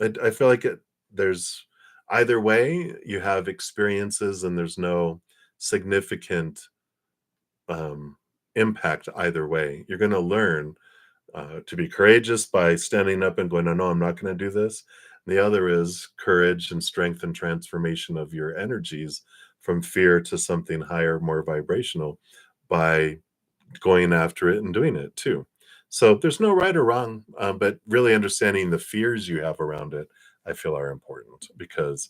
I feel like there's either way you have experiences, and there's no significant impact either way. You're going to learn to be courageous by standing up and going, no, I'm not going to do this. The other is courage and strength and transformation of your energies from fear to something higher, more vibrational, by going after it and doing it too. So there's no right or wrong, but really understanding the fears you have around it, I feel are important, because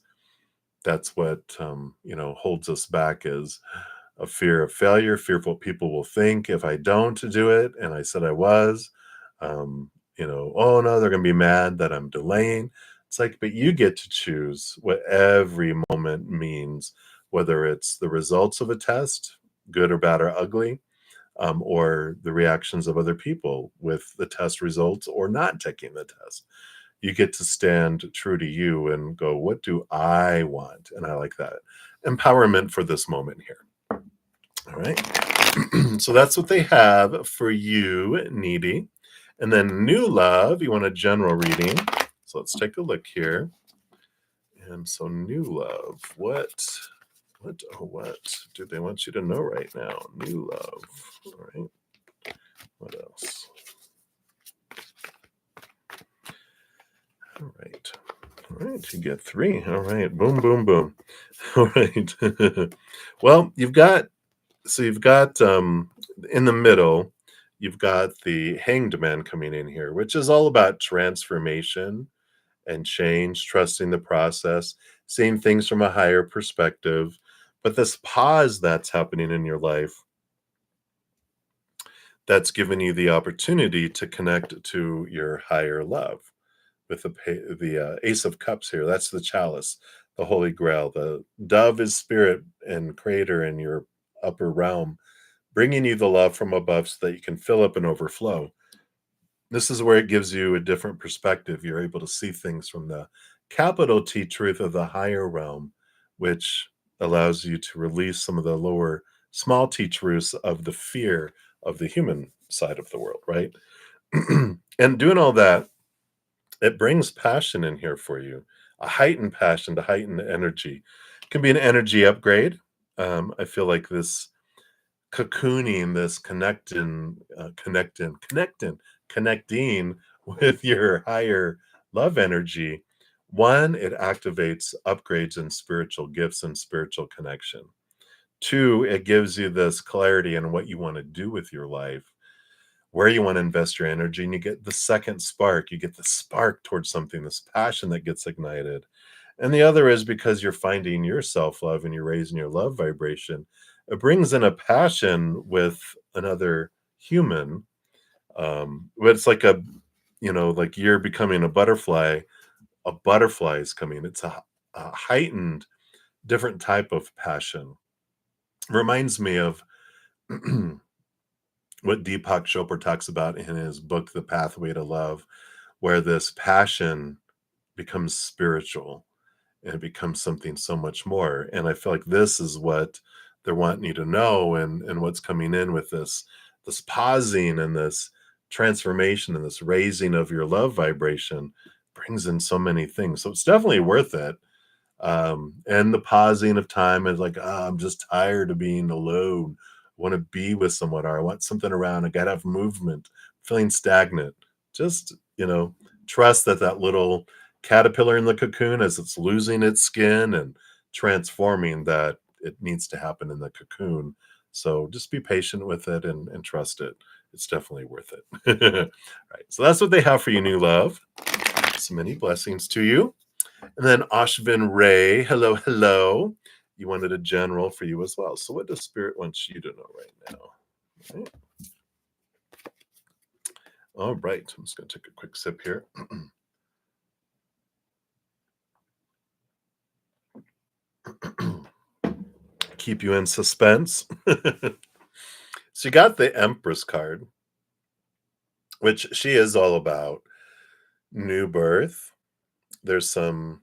that's what holds us back, is a fear of failure, fearful people will think if I don't do it, and I said I was, oh no, they're going to be mad that I'm delaying. It's like, but you get to choose what every moment means, whether it's the results of a test, good or bad or ugly, or the reactions of other people with the test results or not taking the test. You get to stand true to you and go, what do I want? And I like that empowerment for this moment here. All right. So that's what they have for you, needy. And then new love, you want a general reading. So let's take a look here. And so new love, what do they want you to know right now? New love. All right. What else? All right. All right. You get 3. All right. Boom, boom, boom. All right. Well, you've got in the middle, you've got the hanged man coming in here, which is all about transformation and change, trusting the process, seeing things from a higher perspective. But this pause that's happening in your life, that's given you the opportunity to connect to your higher love with the Ace of Cups here. That's the chalice, the Holy Grail. The dove is spirit and creator in your upper realm, bringing you the love from above so that you can fill up and overflow. This is where it gives you a different perspective. You're able to see things from the capital T truth of the higher realm, which allows you to release some of the lower small T truths of the fear of the human side of the world, right? And doing all that, it brings passion in here for you, a heightened passion, to heighten energy. Can be an energy upgrade. I feel like this cocooning, this connecting with your higher love energy. One, it activates upgrades in spiritual gifts and spiritual connection. Two, it gives you this clarity on what you want to do with your life, where you want to invest your energy, and you get the second spark. You get the spark towards something, this passion that gets ignited. And the other is because you're finding your self love and you're raising your love vibration. It brings in a passion with another human. But it's like like you're becoming a butterfly is coming. It's a heightened, different type of passion. Reminds me of what Deepak Chopra talks about in his book, The Pathway to Love, where this passion becomes spiritual and it becomes something so much more. And I feel like this is what they're wanting you to know, and what's coming in with this pausing and this transformation and this raising of your love vibration brings in so many things. So it's definitely worth it. And the pausing of time is like, I'm just tired of being alone. I want to be with someone, or I want something around. I gotta have movement, feeling stagnant. Just, trust that that little caterpillar in the cocoon, as it's losing its skin and transforming, that it needs to happen in the cocoon. So just be patient with it and trust it. It's definitely worth it. Right. So that's what they have for you, new love. So many blessings to you. And then Ashvin Ray, hello, hello. You wanted a general for you as well. So what does Spirit want you to know right now? Right. All right. I'm just going to take a quick sip here. Keep you in suspense. So you got the Empress card, which she is all about new birth. There's some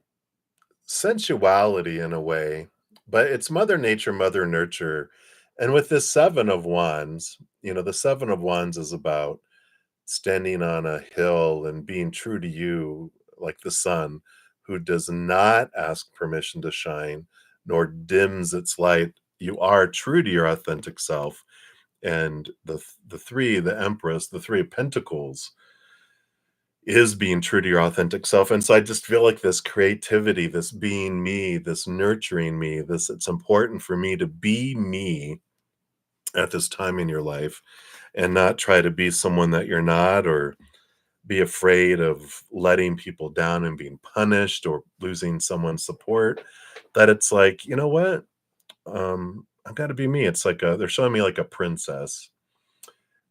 sensuality in a way, but it's Mother Nature, Mother Nurture. And with this Seven of Wands, the Seven of Wands is about standing on a hill and being true to you, like the sun, who does not ask permission to shine nor dims its light. You are true to your authentic self. And the three, the Empress, the Three of Pentacles, is being true to your authentic self. And so I just feel like this creativity, this being me, this nurturing me, this it's important for me to be me at this time in your life and not try to be someone that you're not, or be afraid of letting people down and being punished or losing someone's support. That it's like, you know what? I've got to be me. It's like they're showing me like a princess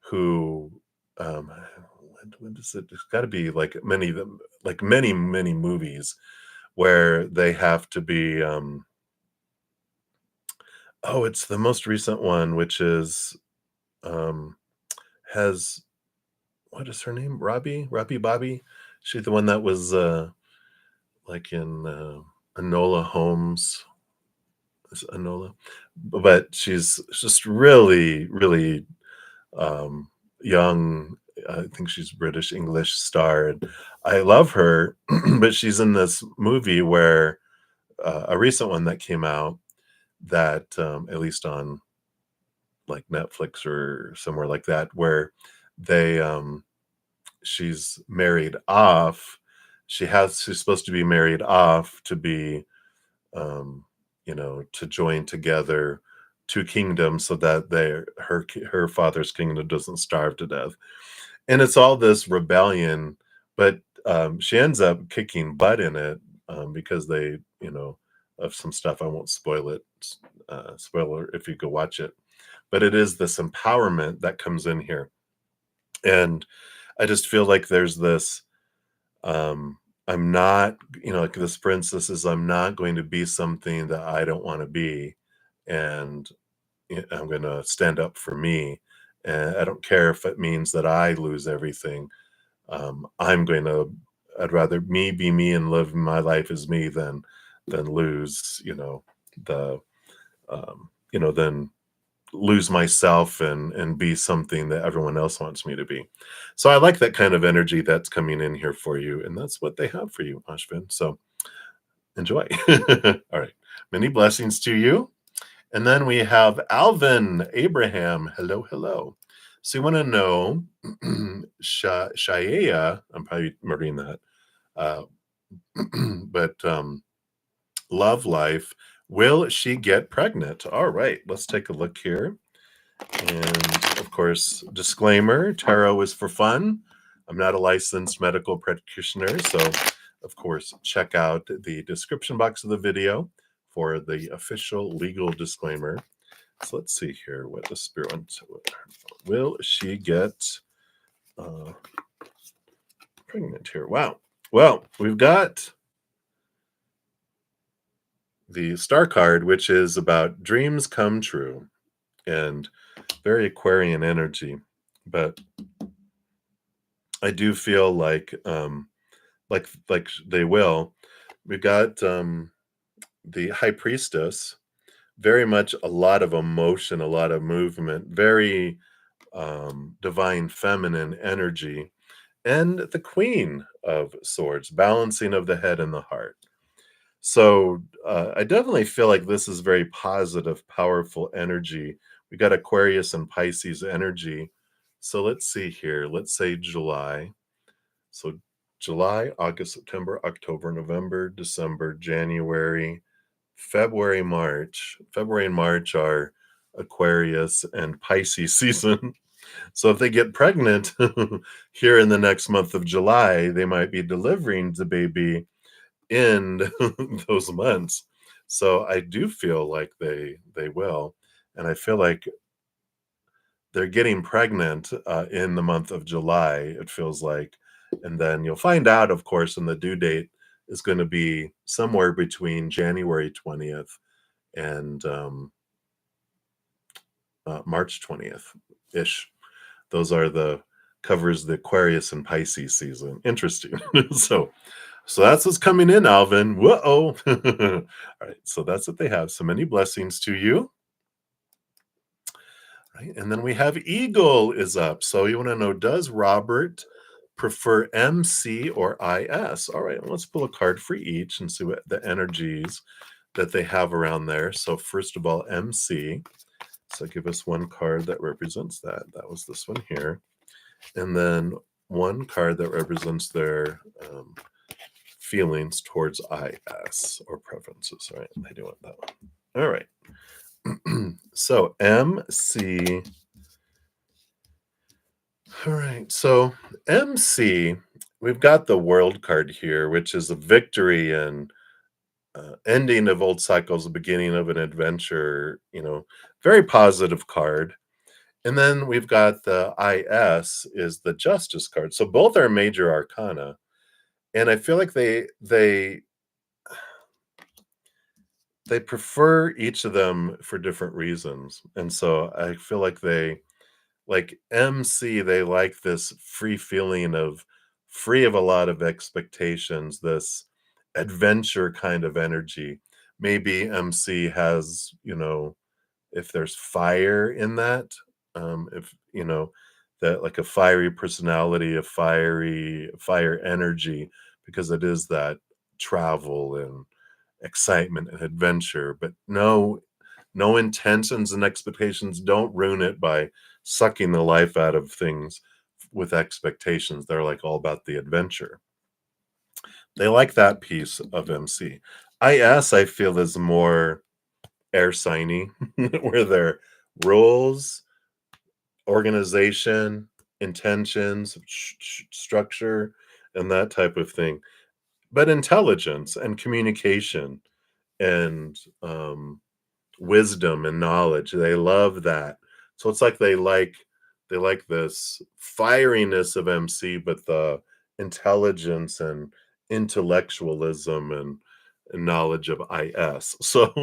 who when does it, it's got to be like many of them, like many movies where they have to be oh, it's the most recent one, which is um has, what is her name, Robbie Bobby. She's the one that was like in Enola Holmes. Is it Enola? But she's just really um, young. I think she's British English star. And I love her, but she's in this movie where a recent one that came out that at least on like Netflix or somewhere like that, where they she's married off. She's supposed to be married off to be um, to join together two kingdoms so that her father's kingdom doesn't starve to death. And it's all this rebellion, but she ends up kicking butt in it because they, of some stuff. I won't spoil it. Spoiler if you go watch it. But it is this empowerment that comes in here, and I just feel like there's this. I'm not, like this princess is. I'm not going to be something that I don't want to be, and I'm going to stand up for me. And I don't care if it means that I lose everything. I'm going to. I'd rather me be me and live my life as me than lose, the than lose myself and be something that everyone else wants me to be. So I like that kind of energy that's coming in here for you, and that's what they have for you, Ashvin. So enjoy. All right. Many blessings to you. And then we have Alvin Abraham. Hello, hello. So you want to know Shaya, I'm probably murdering that, uh, but love life. Will she get pregnant? All right, let's take a look here. And of course, disclaimer, tarot is for fun. I'm not a licensed medical practitioner, so of course, check out the description box of the video for the official legal disclaimer. So let's see here what the spirit wants. Will she get uh, pregnant here? Wow. Well, we've got the star card, which is about dreams come true and very Aquarian energy. But I do feel like they will. We got the High Priestess, very much a lot of emotion, a lot of movement, very divine feminine energy, and the Queen of Swords, balancing of the head and the heart. So I definitely feel like this is very positive, powerful energy. We got Aquarius and Pisces energy. So let's see here. Let's say July. So July, August, September, October, November, December, January, February, March. February and March are Aquarius and Pisces season. So if they get pregnant here in the next month of July, they might be delivering the baby in those months. So I do feel like they will, and I feel like they're getting pregnant in the month of July. It feels like, and then you'll find out, of course, and the due date is going to be somewhere between January 20th and March 20th ish. Those are the covers the Aquarius and Pisces season. Interesting. So that's what's coming in, Alvin. Whoa. All right. So that's what they have. So many blessings to you. Right. And then we have Eagle is up. So you want to know, does Robert prefer MC or IS? All right. Let's pull a card for each and see what the energies that they have around there. So first of all, MC. So give us one card that represents that. That was this one here. And then one card that represents their feelings towards IS or preferences. All right, I do want that one. All right. So MC. All right. So MC, we've got the World card here, which is a victory and ending of old cycles, the beginning of an adventure. Very positive card. And then we've got the IS is the Justice card. So both are major arcana, and I feel like they prefer each of them for different reasons. And so I feel like they like MC, they like this free feeling of free of a lot of expectations, this adventure kind of energy. Maybe MC has, if there's fire in that, if that like a fiery personality, a fire energy, because it is that travel and excitement and adventure, but no intentions and expectations. Don't ruin it by sucking the life out of things with expectations. They're like all about the adventure. They like that piece of MC. IS, I feel, is more air signy, where their rules, organization, intentions, structure, and that type of thing. But intelligence and communication and wisdom and knowledge, they love that. So it's like they like this fieriness of MC, but the intelligence and intellectualism and knowledge of IS. So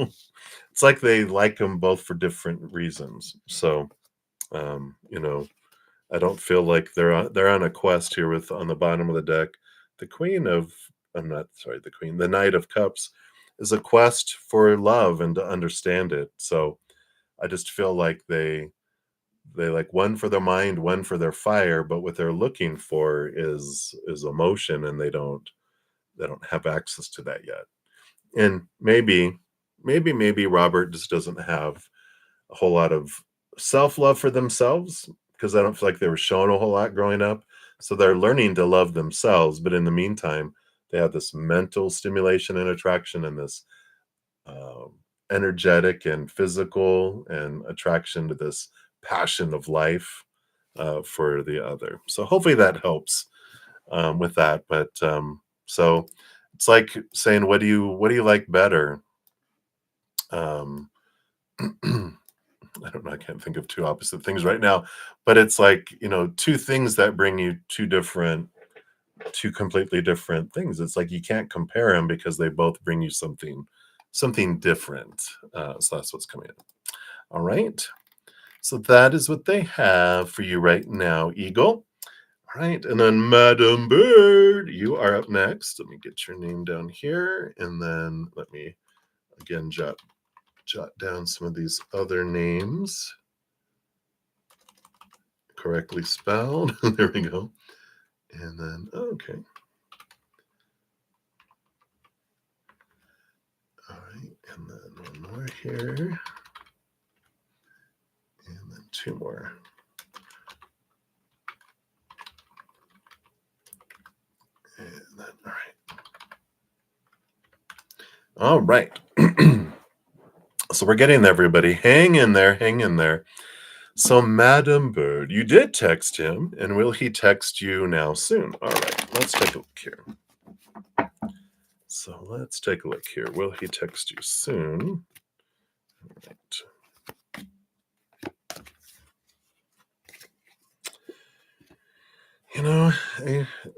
it's like they like them both for different reasons. So um, you know, I don't feel like they're on a quest here with on the bottom of the deck. The Queen of I'm not sorry, the Queen, the Knight of Cups is a quest for love and to understand it. So I just feel like they like one for their mind, one for their fire, but what they're looking for is emotion, and they don't have access to that yet. And maybe maybe Robert just doesn't have a whole lot of self-love for themselves because I don't feel like they were shown a whole lot growing up. So they're learning to love themselves, but in the meantime, they have this mental stimulation and attraction and this um, energetic and physical and attraction to this passion of life for the other. So hopefully that helps with that. But so it's like saying, what do you like better? Um, I don't know. I can't think of two opposite things right now, but it's like two things that bring you two completely different things. It's like you can't compare them because they both bring you something different. So that's what's coming in. All right. So that is what they have for you right now, Eagle. All right, and then Madam Bird, you are up next. Let me get your name down here, and then let me again jot down some of these other names correctly spelled. There we go. And then okay. All right, and then one more here, and then two more. And then all right. All right. So we're getting there, everybody. Hang in there, hang in there. So, Madam Bird, you did text him, and will he text you now soon? All right, let's take a look here. So, let's take a look here. Will he text you soon? All right. You know,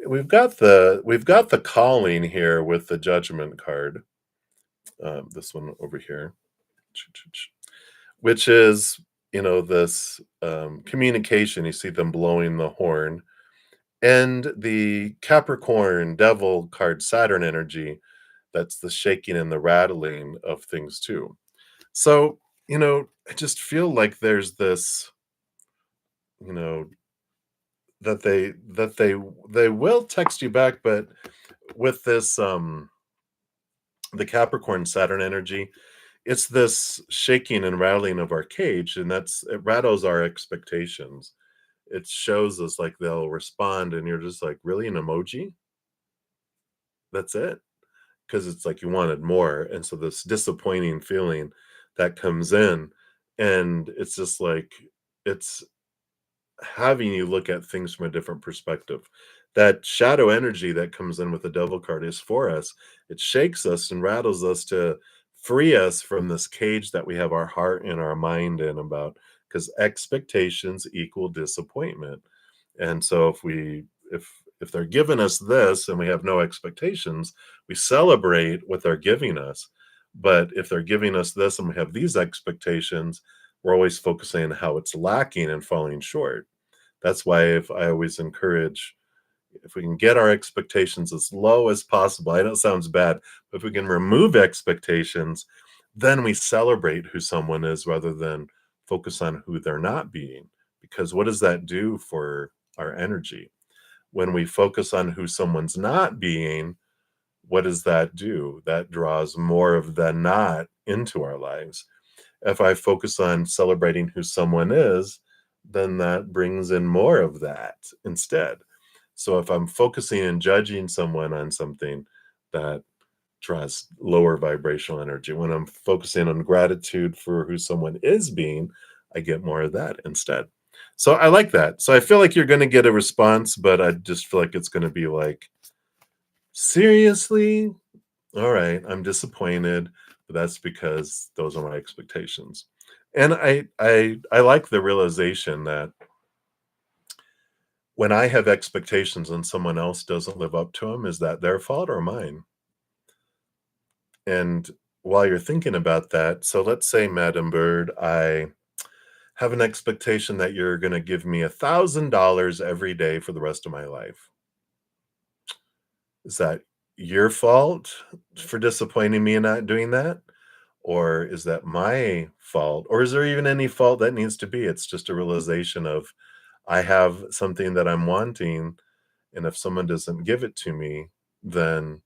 we've got the calling here with the judgment card. This one over here, which is this communication. You see them blowing the horn, and the Capricorn Devil card, Saturn energy. That's the shaking and the rattling of things too. So I just feel like there's this, you know, that they will text you back, but with this the Capricorn Saturn energy, it's this shaking and rattling of our cage, and it rattles our expectations. It shows us like they'll respond, and you're just like, really, an emoji? That's it? Because it's like you wanted more, and so this disappointing feeling that comes in, and it's just like it's having you look at things from a different perspective. That shadow energy that comes in with the devil card is for us. It shakes us and rattles us to free us from this cage that we have our heart and our mind in about, because expectations equal disappointment. And so if they're giving us this and we have no expectations, we celebrate what they're giving us. But if they're giving us this and we have these expectations, we're always focusing on how it's lacking and falling short. That's why if I always encourage, if we can get our expectations as low as possible, I know it sounds bad, but if we can remove expectations, then we celebrate who someone is rather than focus on who they're not being. Because what does that do for our energy? When we focus on who someone's not being, what does that do? That draws more of the not into our lives. If I focus on celebrating who someone is, then that brings in more of that instead. So if I'm focusing and judging someone on something, that draws lower vibrational energy. When I'm focusing on gratitude for who someone is being, I get more of that instead. So I like that. So I feel like you're going to get a response, but I just feel like it's going to be like, seriously? All right, I'm disappointed, but that's because those are my expectations. And I like the realization that when I have expectations and someone else doesn't live up to them, is that their fault or mine? And while you're thinking about that, so let's say, Madam Bird, I have an expectation that you're going to give me $1,000 every day for the rest of my life. Is that your fault for disappointing me and not doing that? Or is that my fault? Or is there even any fault that needs to be? It's just a realization of I have something that I'm wanting, and if someone doesn't give it to me, then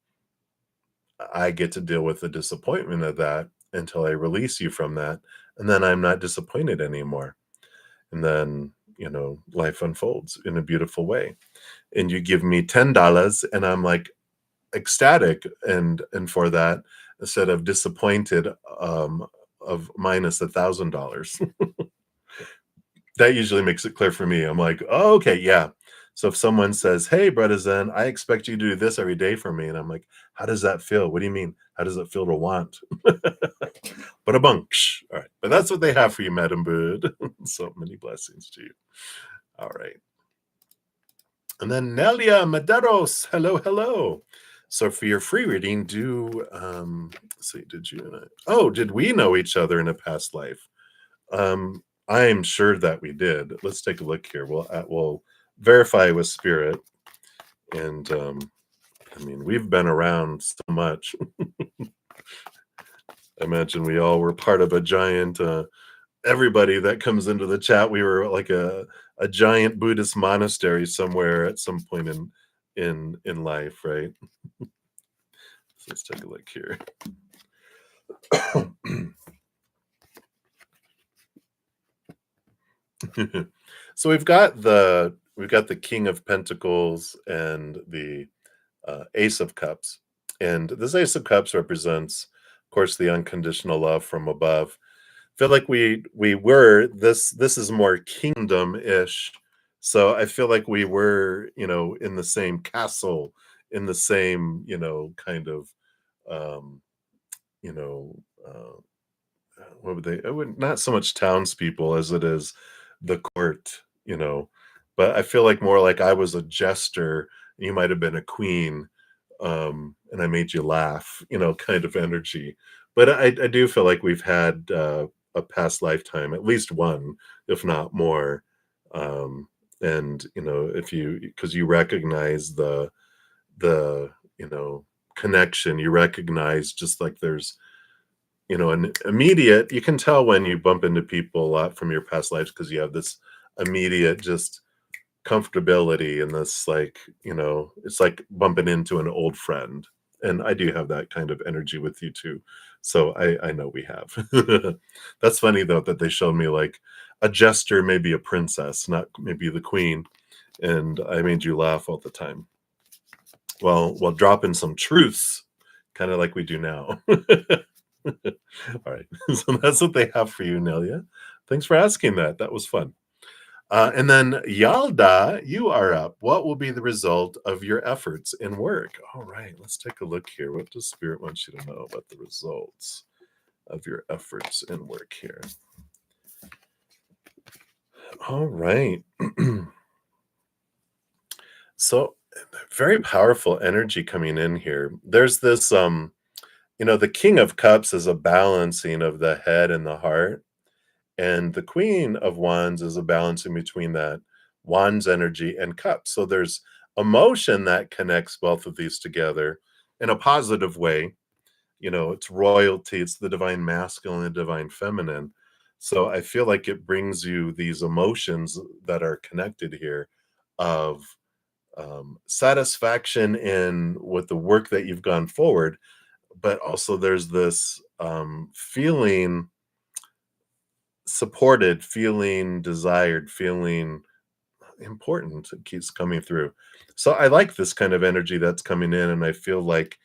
I get to deal with the disappointment of that. until I release you from that, and then I'm not disappointed anymore. And then, life unfolds in a beautiful way. And you give me $10 and I'm like ecstatic and for that instead of disappointed of minus $1,000. That usually makes it clear for me. I'm like, "Oh, okay, yeah." So if someone says, "Hey, brother Zen, I expect you to do this every day for me," and I'm like, "How does that feel? What do you mean? How does it feel to want?" But a bunch. All right. But that's what they have for you, Madam Bird. So many blessings to you. All right. And then Nelia Maderos. Hello, hello. So for your free reading, let's see, did you and did we know each other in a past life? I'm sure that we did. Let's take a look here. We'll verify with spirit, and I mean we've been around so much. I imagine we all were part of a giant. Everybody that comes into the chat, we were like a giant Buddhist monastery somewhere at some point in life, right? So let's take a look here. So we've got the King of Pentacles and the Ace of Cups, and this Ace of Cups represents, of course, the unconditional love from above. Feel like we were this is more kingdom-ish, so I feel like we were in the same castle, in the same kind of um, you know uh, what would they? I would not so much townspeople as it is the court. But I feel like more like I was a jester, you might have been a queen, and I made you laugh, kind of energy. But I do feel like we've had a past lifetime, at least one, if not more. Um, and if because you recognize the connection, you recognize just like there's an immediate you can tell when you bump into people a lot from your past lives because you have this immediate just comfortability and this like it's like bumping into an old friend, and I do have that kind of energy with you too, so I know we have. That's funny though that they showed me like a jester, maybe a princess, not maybe the queen, and I made you laugh all the time. Well, dropping some truths, kind of like we do now. All right. So that's what they have for you, Nelia. Thanks for asking that. That was fun. And then Yalda, you are up. What will be the result of your efforts in work? All right. Let's take a look here. What does Spirit want you to know about the results of your efforts in work here? All right. So very powerful energy coming in here. There's this the King of Cups is a balancing of the head and the heart. And the Queen of Wands is a balancing between that Wands energy and Cups. So there's emotion that connects both of these together in a positive way. It's royalty, it's the divine masculine and divine feminine. So I feel like it brings you these emotions that are connected here of satisfaction in with the work that you've gone forward, but also there's this feeling supported, feeling desired, feeling important. It keeps coming through. So I like this kind of energy that's coming in, and I feel like,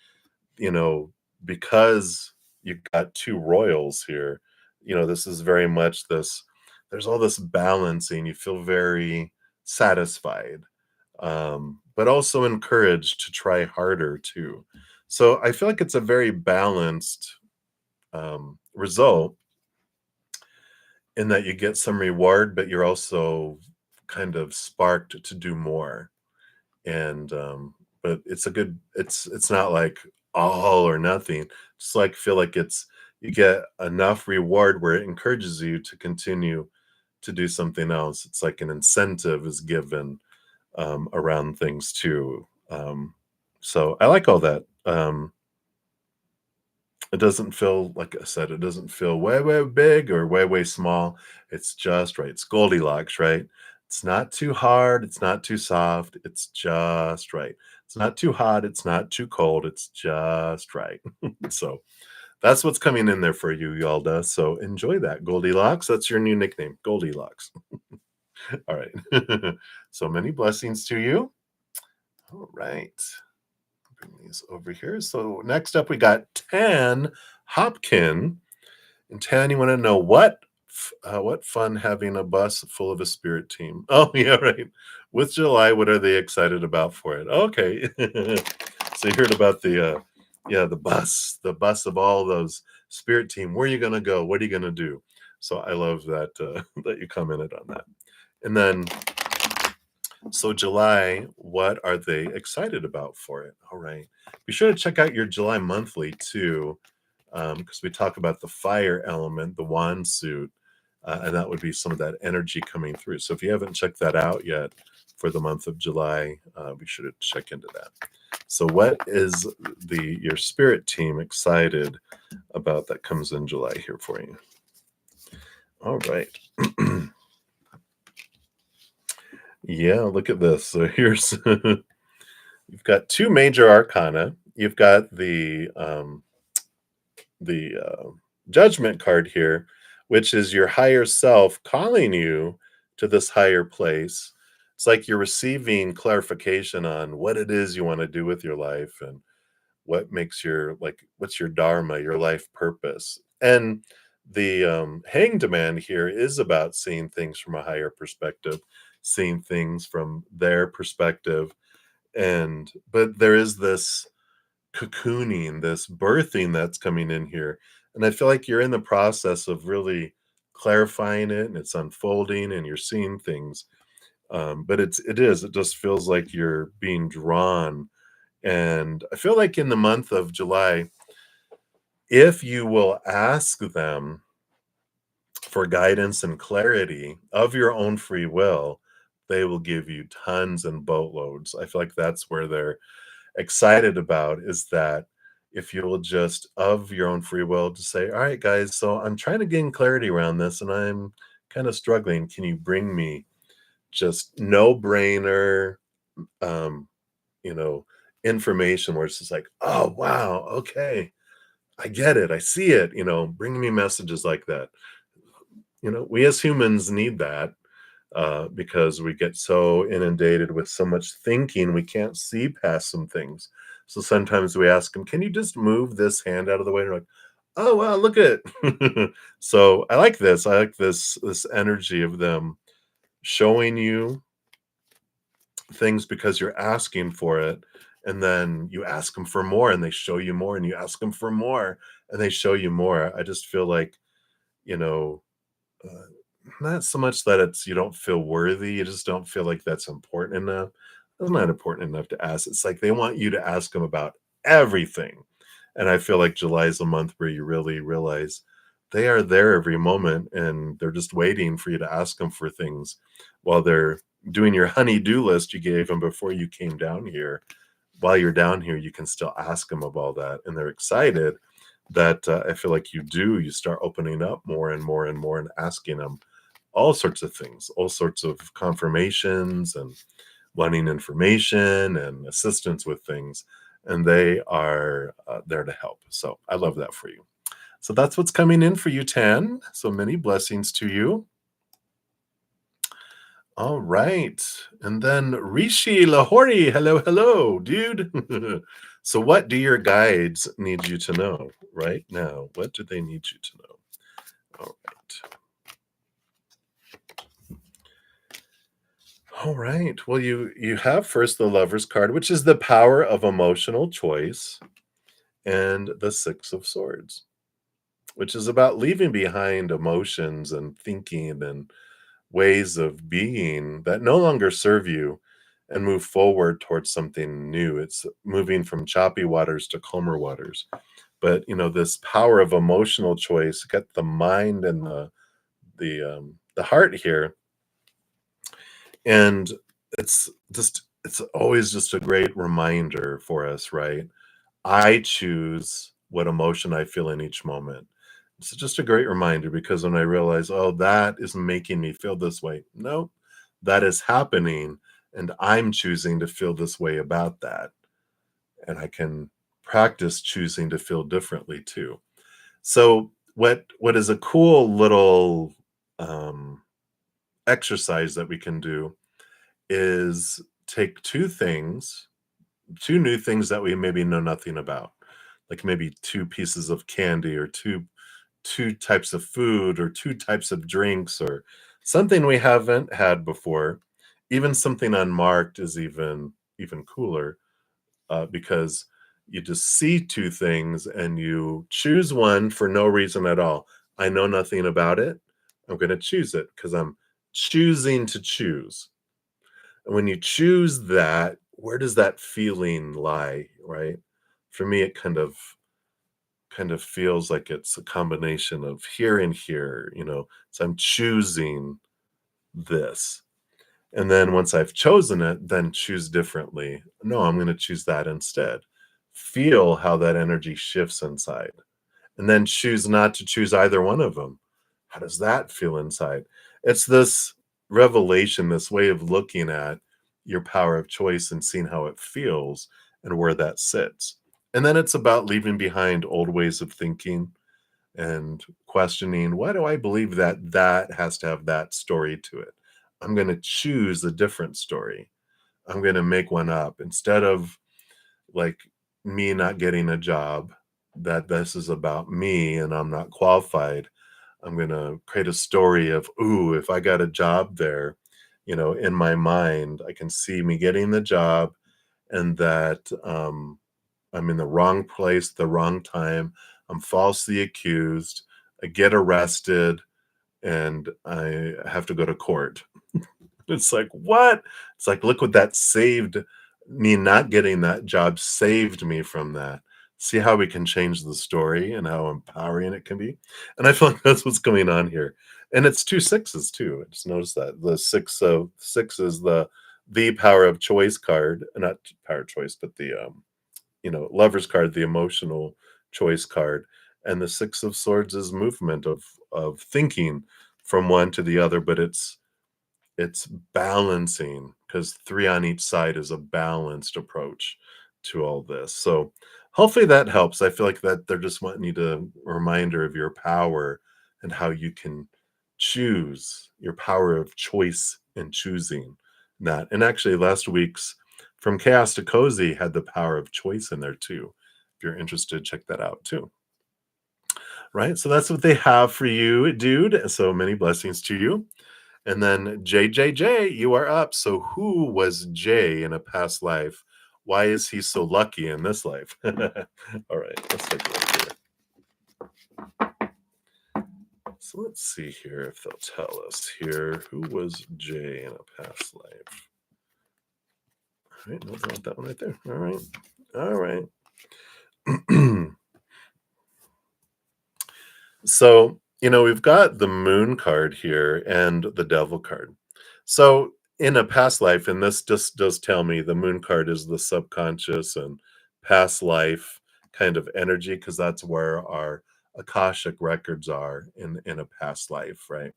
you know, because you got two royals here, this is very much this, there's all this balancing. You feel very satisfied, but also encouraged to try harder too. So I feel like it's a very balanced result in that you get some reward, but you're also kind of sparked to do more. And but it's a good it's not like all or nothing. Just like feel like it's you get enough reward where it encourages you to continue to do something else. It's like an incentive is given around things too. So I like all that. It doesn't feel, like I said, it doesn't feel way, way big or way, way small. It's just right. It's Goldilocks, right? It's not too hard. It's not too soft. It's just right. It's not too hot. It's not too cold. It's just right. So that's what's coming in there for you, Yalda. So enjoy that. Goldilocks, that's your new nickname, Goldilocks. All right. So many blessings to you. All right. Bring these over here. So next up, we got Tan Hopkin. And Tan, you want to know what fun having a bus full of a spirit team? Oh, yeah, right. With July, what are they excited about for it? Okay. So you heard about the bus of all those spirit team. Where are you gonna go? What are you gonna do? So I love that that you commented on that. And then so July, what are they excited about for it? All right. Be sure to check out your July monthly too, because we talk about the fire element, the wand suit, and that would be some of that energy coming through. So if you haven't checked that out yet for the month of July, be sure to check into that. So what is your spirit team excited about that comes in July here for you? All right. Yeah, look at this. So here's you've got two major arcana. You've got the judgment card here, which is your higher self calling you to this higher place. It's like you're receiving clarification on what it is you want to do with your life and what makes what's your dharma, your life purpose. And the hanged man here is about seeing things from a higher perspective, seeing things from their perspective. And but there is this cocooning, this birthing that's coming in here. And I feel like you're in the process of really clarifying it and it's unfolding and you're seeing things. But it just feels like you're being drawn. And I feel like in the month of July, if you will ask them for guidance and clarity of your own free will, they will give you tons and boatloads. I feel like that's where they're excited about is that if you will just of your own free will to say, all right, guys, so I'm trying to gain clarity around this and I'm kind of struggling. Can you bring me just no brainer, um, you know, information where it's just like, oh, wow, okay, I get it. I see it, bringing me messages like that. We as humans need that because we get so inundated with so much thinking, we can't see past some things. So sometimes we ask them, "Can you just move this hand out of the way?" And they're like, "Oh wow, look at it." So I like this. I like this energy of them showing you things because you're asking for it, and then you ask them for more, and they show you more, and you ask them for more, and they show you more. I just feel like you know uh, not so much that you don't feel worthy, you just don't feel like that's important enough. It's not important enough to ask. It's like they want you to ask them about everything. And I feel like July is a month where you really realize they are there every moment and they're just waiting for you to ask them for things while they're doing your honey-do list you gave them before you came down here. While you're down here, you can still ask them of all that. And they're excited that I feel like you start opening up more and more and more and asking them all sorts of things, all sorts of confirmations and wanting information and assistance with things. And they are there to help. So I love that for you. So that's what's coming in for you, Tan. So many blessings to you. All right. And then Rishi Lahori. Hello, hello, dude. So what do your guides need you to know right now? What do they need you to know? All right. All right. Well, you have first the Lover's card, which is the power of emotional choice, and the Six of Swords, which is about leaving behind emotions and thinking and ways of being that no longer serve you and move forward towards something new. It's moving from choppy waters to calmer waters. But this power of emotional choice, get the mind and the heart here, and it's always just a great reminder for us, right? I choose what emotion I feel in each moment. It's just a great reminder because when I realize, oh, that is making me feel this way. No, that is happening, and I'm choosing to feel this way about that. And I can practice choosing to feel differently too. So what is a cool little um, exercise that we can do is take two new things that we maybe know nothing about, like maybe two pieces of candy or two types of food or two types of drinks or something we haven't had before. Even something unmarked is even cooler, because you just see two things and you choose one for no reason at all. I know nothing about it. I'm going to choose it because I'm choosing to choose. And when you choose that, where does that feeling lie, right? For me, it kind of feels like it's a combination of here and here, So I'm choosing this. And then once I've chosen it, then choose differently. No, I'm going to choose that instead. Feel how that energy shifts inside. And then choose not to choose either one of them. How does that feel inside? It's this revelation, this way of looking at your power of choice and seeing how it feels and where that sits. And then it's about leaving behind old ways of thinking and questioning, why do I believe that that has to have that story to it? I'm going to choose a different story. I'm going to make one up instead of like me not getting a job, that this is about me and I'm not qualified. I'm going to create a story of, ooh, if I got a job there, in my mind, I can see me getting the job and that I'm in the wrong place, the wrong time. I'm falsely accused. I get arrested and I have to go to court. It's like, what? It's like, look what that saved me not getting that job saved me from that. See how we can change the story and how empowering it can be. And I feel like that's what's going on here. And it's two sixes too. I just noticed that the six is the power of choice card, not power of choice, but the lover's card, the emotional choice card, and the six of swords is movement of thinking from one to the other, but it's balancing because three on each side is a balanced approach to all this. So hopefully that helps. I feel like that they're just wanting you to a reminder of your power and how you can choose your power of choice and choosing that. And actually last week's From Chaos to Cozy had the power of choice in there too. If you're interested, check that out too. Right. So that's what they have for you, dude. So many blessings to you. And then JJJ, you are up. So who was Jay in a past life? Why is he so lucky in this life? All right, let's take a look here. So let's see here if they'll tell us here. Who was Jay in a past life? All right, no, not that one right there. All right. All right. So, we've got the moon card here and the devil card. So, in a past life, and this just does tell me the moon card is the subconscious and past life kind of energy, because that's where our Akashic records are in a past life, right?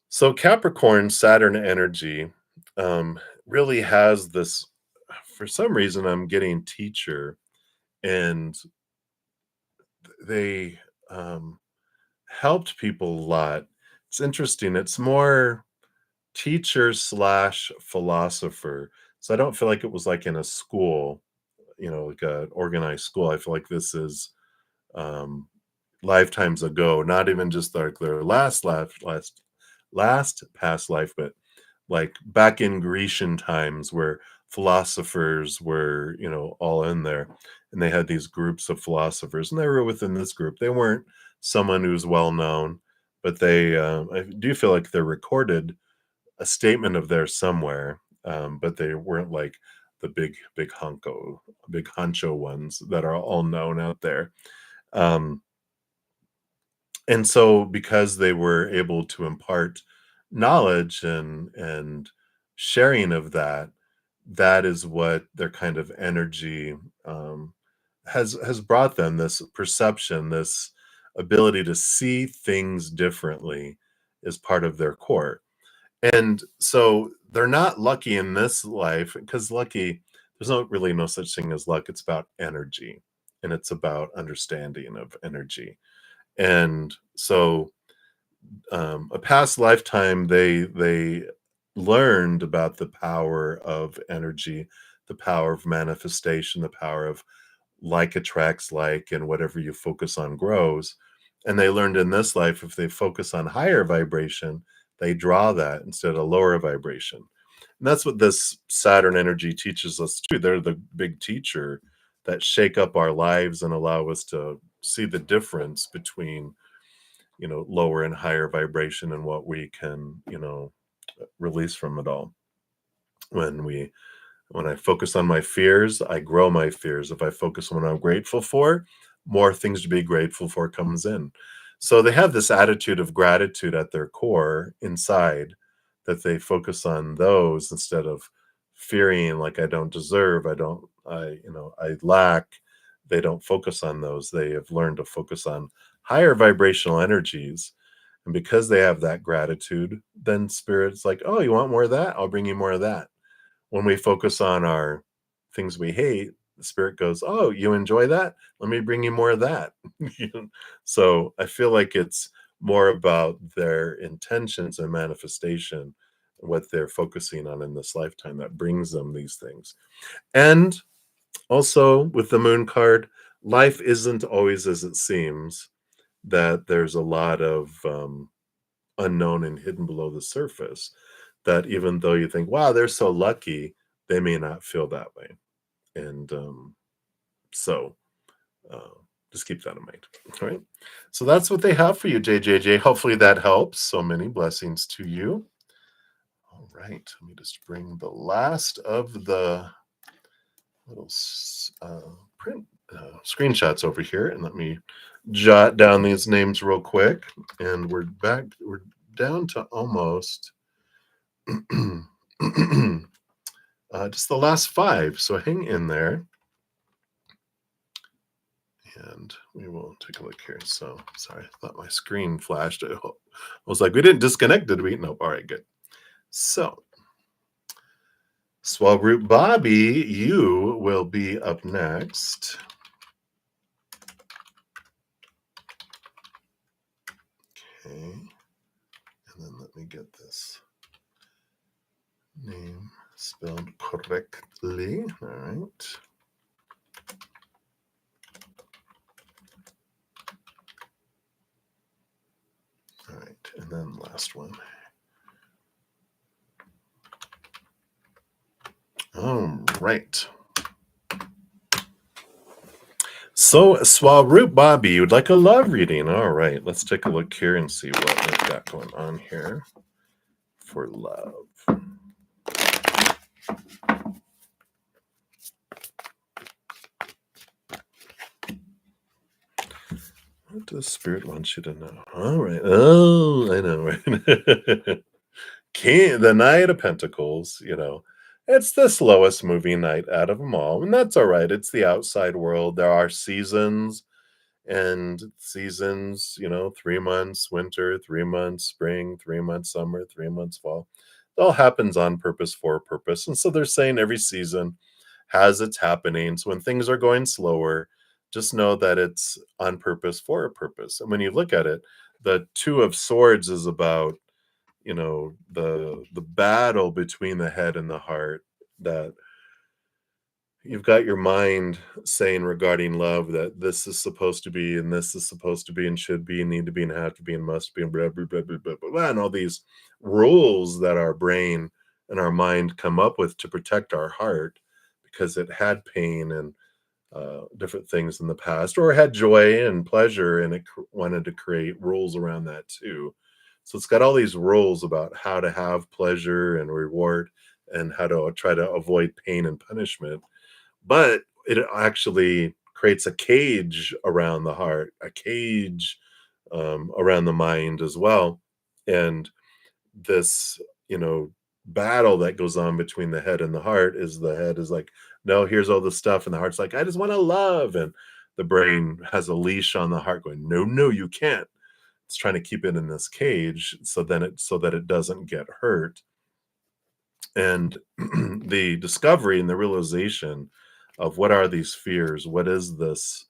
So, Capricorn, Saturn energy really has this, for some reason, I'm getting teacher, and they, um, helped people a lot. It's interesting. It's more teacher slash philosopher. So I don't feel like it was like in a school, like a organized school. I feel like this is um lifetimes ago, not even just like their last past life, but like back in Grecian times where philosophers were, all in there. And they had these groups of philosophers, and they were within this group. They weren't someone who's well known, but I do feel like they're recorded a statement of theirs somewhere, but they weren't like the big honcho ones that are all known out there. Um, and so because they were able to impart knowledge and sharing of that, that is what their kind of energy has brought them, this perception, this ability to see things differently is part of their core. And so they're not lucky in this life because lucky, there's no really no such thing as luck. It's about energy. and it's about understanding of energy. And so a past lifetime they learned about the power of energy, the power of manifestation, the power of like attracts like, and whatever you focus on grows. And they learned in this life, if they focus on higher vibration, they draw that instead of lower vibration. And that's what this Saturn energy teaches us too. They're the big teacher that shake up our lives and allow us to see the difference between, lower and higher vibration and what we can, release from it all. When we when I focus on my fears, I grow my fears. If I focus on what I'm grateful for, more things to be grateful for comes in. So they have this attitude of gratitude at their core inside, that they focus on those instead of fearing like I don't deserve, I lack. They don't focus on those. They have learned to focus on higher vibrational energies. And because they have that gratitude, then spirit's like, oh, you want more of that? I'll bring you more of that. When we focus on our things we hate, the spirit goes, "Oh, you enjoy that? Let me bring you more of that." You know? So I feel like it's more about their intentions and manifestation, what they're focusing on in this lifetime that brings them these things. And also with the moon card, life isn't always as it seems, that there's a lot of unknown and hidden below the surface, that even though you think, wow, they're so lucky, they may not feel that way. And so uh, just keep that in mind. All right. So that's what they have for you, JJJ. Hopefully that helps. So many blessings to you. All right. Let me just bring the last of the little print screenshots over here, and let me jot down these names real quick. And we're back. We're down to almost just the last 5. So hang in there, and we will take a look here. So sorry, I thought my screen flashed. I was like, we didn't disconnect, did we? Nope. All right, good. So Swell Group Bobby, you will be up next. Okay. And then let me get this name spelled correctly. All right. All right. And then last one. All right. So, Swaroop Bobby, you would like a love reading. All right. Let's take a look here and see what we've got going on here for love. What does Spirit want you to know? All right. Oh, I know, right? The Knight of Pentacles, it's the slowest moving night out of them all. And that's all right. It's the outside world. There are seasons, and seasons, 3 months winter, 3 months spring, 3 months summer, 3 months fall. It all happens on purpose for a purpose. And so they're saying every season has its happenings. When things are going slower, just know that it's on purpose for a purpose. And when you look at it, the Two of Swords is about, the battle between the head and the heart, that you've got your mind saying regarding love that this is supposed to be, and this is supposed to be, and should be, and need to be, and have to be, and must be, and blah, blah, blah, blah, blah, blah, blah, and all these rules that our brain and our mind come up with to protect our heart, because it had pain and different things in the past, or it had joy and pleasure, and it wanted to create rules around that too. So it's got all these rules about how to have pleasure and reward, and how to try to avoid pain and punishment. But it actually creates a cage around the heart, a cage around the mind as well. And this, battle that goes on between the head and the heart is, the head is like, no, here's all the stuff. And the heart's like, I just want to love. And the brain has a leash on the heart going, no, no, you can't. It's trying to keep it in this cage so that it doesn't get hurt. And the discovery and the realization of what are these fears, what is this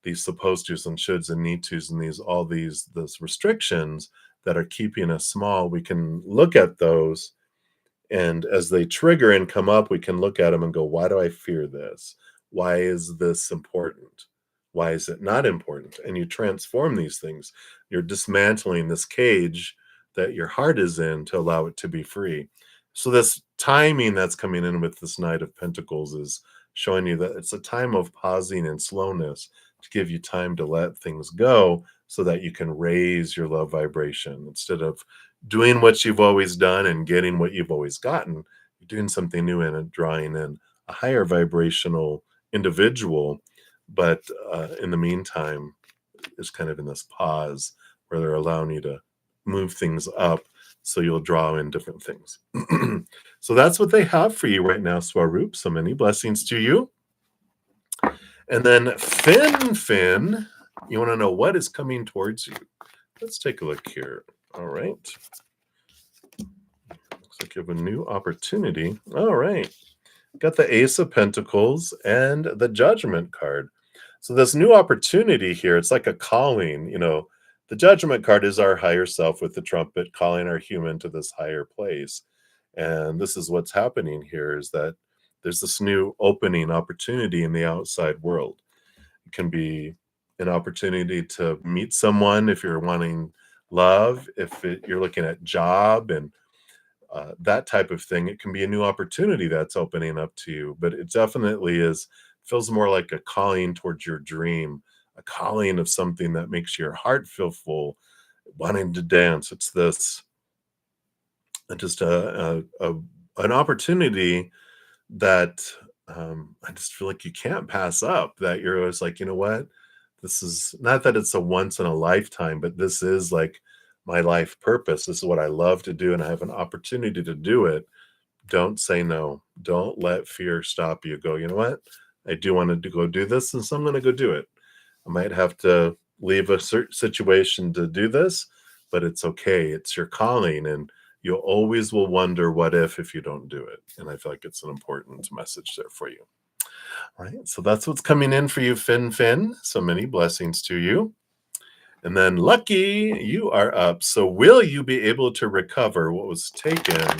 these supposed tos and shoulds and need tos and these restrictions that are keeping us small, we can look at those, and as they trigger and come up, we can look at them and go, why do I fear this? Why is this important? Why is it not important? And you transform these things. You're dismantling this cage that your heart is in to allow it to be free. So, this timing that's coming in with this Knight of Pentacles is showing you that it's a time of pausing and slowness to give you time to let things go so that you can raise your love vibration instead of doing what you've always done and getting what you've always gotten. You're doing something new and drawing in a higher vibrational individual. But in the meantime, it's kind of in this pause where they're allowing you to move things up so you'll draw in different things. So that's what they have for you right now, Swaroop. So many blessings to you. And then Finn, you want to know what is coming towards you? Let's take a look here. All right. Looks like you have a new opportunity. All right. Got the Ace of Pentacles and the Judgment card. So this new opportunity here, it's like a calling, the Judgment card is our higher self with the trumpet calling our human to this higher place. And this is what's happening here is that there's this new opening opportunity in the outside world. It can be an opportunity to meet someone if you're wanting love, if you're looking at job and that type of thing. It can be a new opportunity that's opening up to you, but it definitely feels more like a calling towards your dream, a calling of something that makes your heart feel full, wanting to dance. It's this just an opportunity that I just feel like you can't pass up. That you're always like, you know what? This is not that it's a once in a lifetime, but this is like my life purpose. This is what I love to do, and I have an opportunity to do it. Don't say no. Don't let fear stop you. Go, you know what? I do want to go do this, and so I'm going to go do it. I might have to leave a certain situation to do this, but it's okay. It's your calling, and you always will wonder what if you don't do it. And I feel like it's an important message there for you. All right, so that's what's coming in for you, Finn. So many blessings to you. And then Lucky, you are up. So will you be able to recover what was taken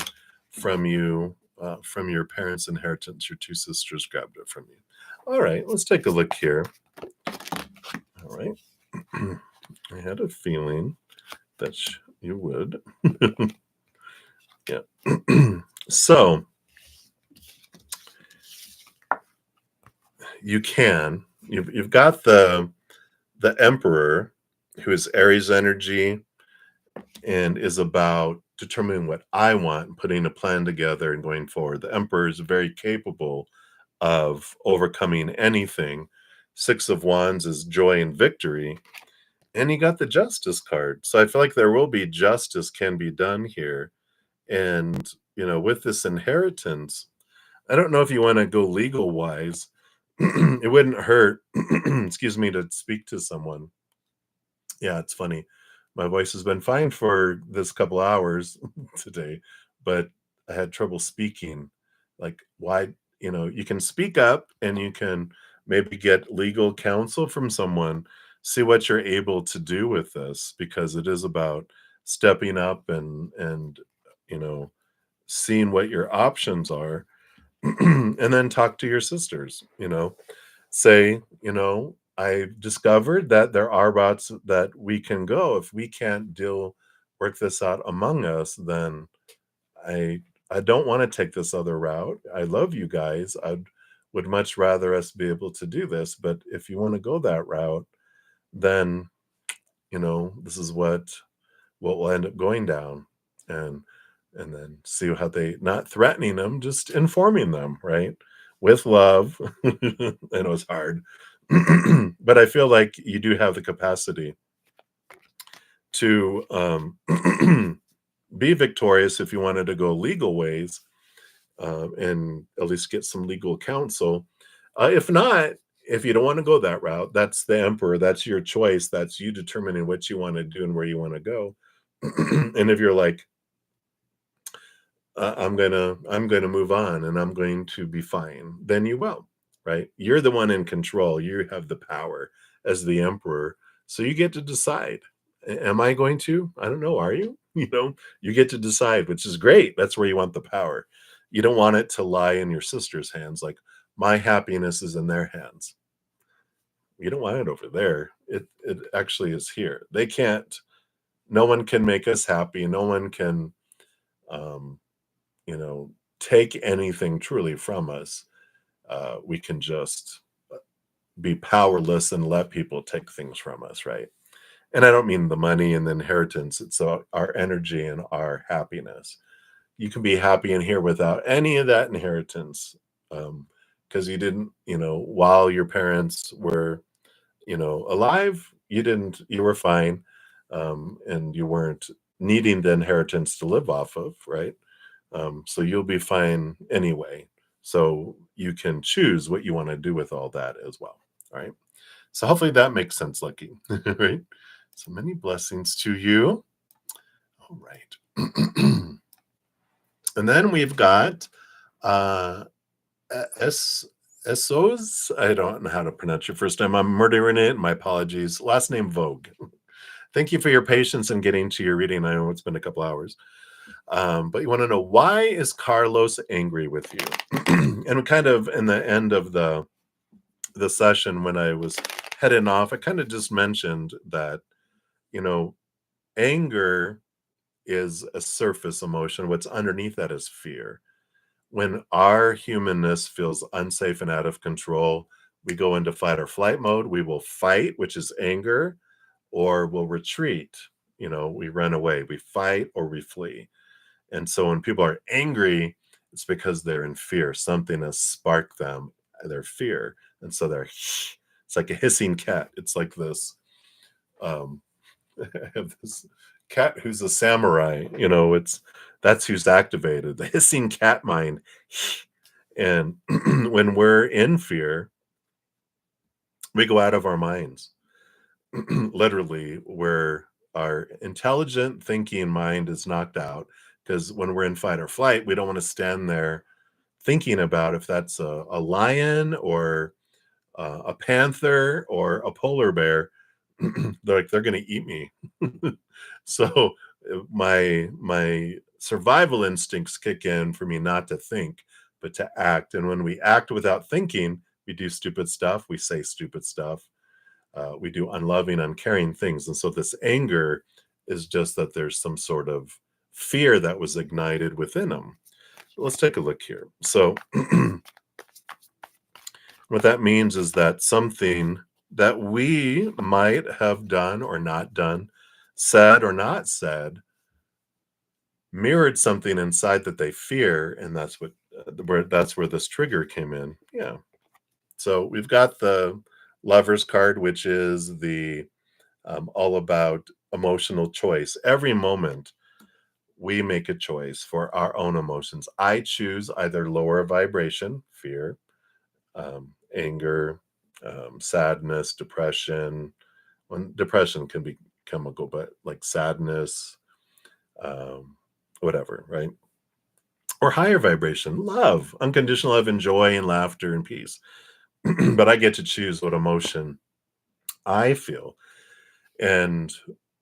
from you, from your parents' inheritance? Your two sisters grabbed it from you. All right, let's take a look here. All right. I had a feeling that you would. Yeah. So you've got the Emperor, who is Aries energy and is about determining what I want, putting a plan together and going forward. The Emperor is very capable of overcoming anything. Six of Wands is joy and victory. And you got the Justice card. So I feel like there will be justice can be done here. And, with this inheritance, I don't know if you want to go legal wise. It wouldn't hurt, excuse me, to speak to someone. Yeah, it's funny. My voice has been fine for this couple hours today, but I had trouble speaking. Like, why, you can speak up and you can maybe get legal counsel from someone, see what you're able to do with this, because it is about stepping up and seeing what your options are, and then talk to your sisters, say, I've discovered that there are routes that we can go. If we can't work this out among us, then I I don't want to take this other route. I love you guys. I would much rather us be able to do this. But if you want to go that route, then this is what will end up going down. And then see how they, not threatening them, just informing them, right? With love. I know it's hard. But I feel like you do have the capacity to be victorious if you wanted to go legal ways, and at least get some legal counsel. If not, if you don't want to go that route, that's the Emperor. That's your choice. That's you determining what you want to do and where you want to go. And if you're like, I'm gonna move on and I'm going to be fine, then you will, right? You're the one in control. You have the power. as the emperor. So you get to decide. Am I going to? I don't know. Are you? You get to decide, which is great. That's where you want the power. You don't want it to lie in your sister's hands. Like, my happiness is in their hands. You don't want it over there. It actually is here. They can't. No one can make us happy. No one can, um, you know, take anything truly from us. We can just be powerless and let people take things from us, right? And I don't mean the money and the inheritance. It's our energy and our happiness. You can be happy in here without any of that inheritance, because you didn't, while your parents were, alive, you were fine, and you weren't needing the inheritance to live off of, right? So you'll be fine anyway. So you can choose what you want to do with all that as well. All right. So hopefully that makes sense, Lucky. Right. So many blessings to you. All right. And then we've got uh S Essos. I don't know how to pronounce your first name. I'm murdering it. My apologies. Last name Vogue. Thank you for your patience in getting to your reading. I know it's been a couple hours. But you want to know, why is Carlos angry with you? And kind of in the end of the session, when I was heading off, I kind of just mentioned that, you know, anger is a surface emotion. What's underneath that is fear. When our humanness feels unsafe and out of control, we go into fight or flight mode. We will fight, which is anger, or we'll retreat. We run away, we fight, or we flee. And so when people are angry, it's because they're in fear. Something has sparked them, their fear. And so it's like a hissing cat. It's like this, um, I have this cat who's a samurai, that's who's activated, the hissing cat mind. And when we're in fear, we go out of our minds. Literally, where our intelligent thinking mind is knocked out, because when we're in fight or flight, we don't want to stand there thinking about if that's a lion or a panther or a polar bear. They're going to eat me. So my survival instincts kick in for me not to think, but to act. And when we act without thinking, we do stupid stuff. We say stupid stuff. We do unloving, uncaring things. And so this anger is just that there's some sort of fear that was ignited within them. So let's take a look here. So what that means is that something that we might have done or not done, said or not said, mirrored something inside that they fear, and that's where this trigger came in. Yeah. So we've got the Lovers card, which is the all about emotional choice. Every moment we make a choice for our own emotions. I choose either lower vibration, fear, anger, sadness, depression. When depression can be chemical, but like sadness, um, whatever, right? Or higher vibration, love, unconditional love, and joy, and laughter, and peace. But I get to choose what emotion I feel. And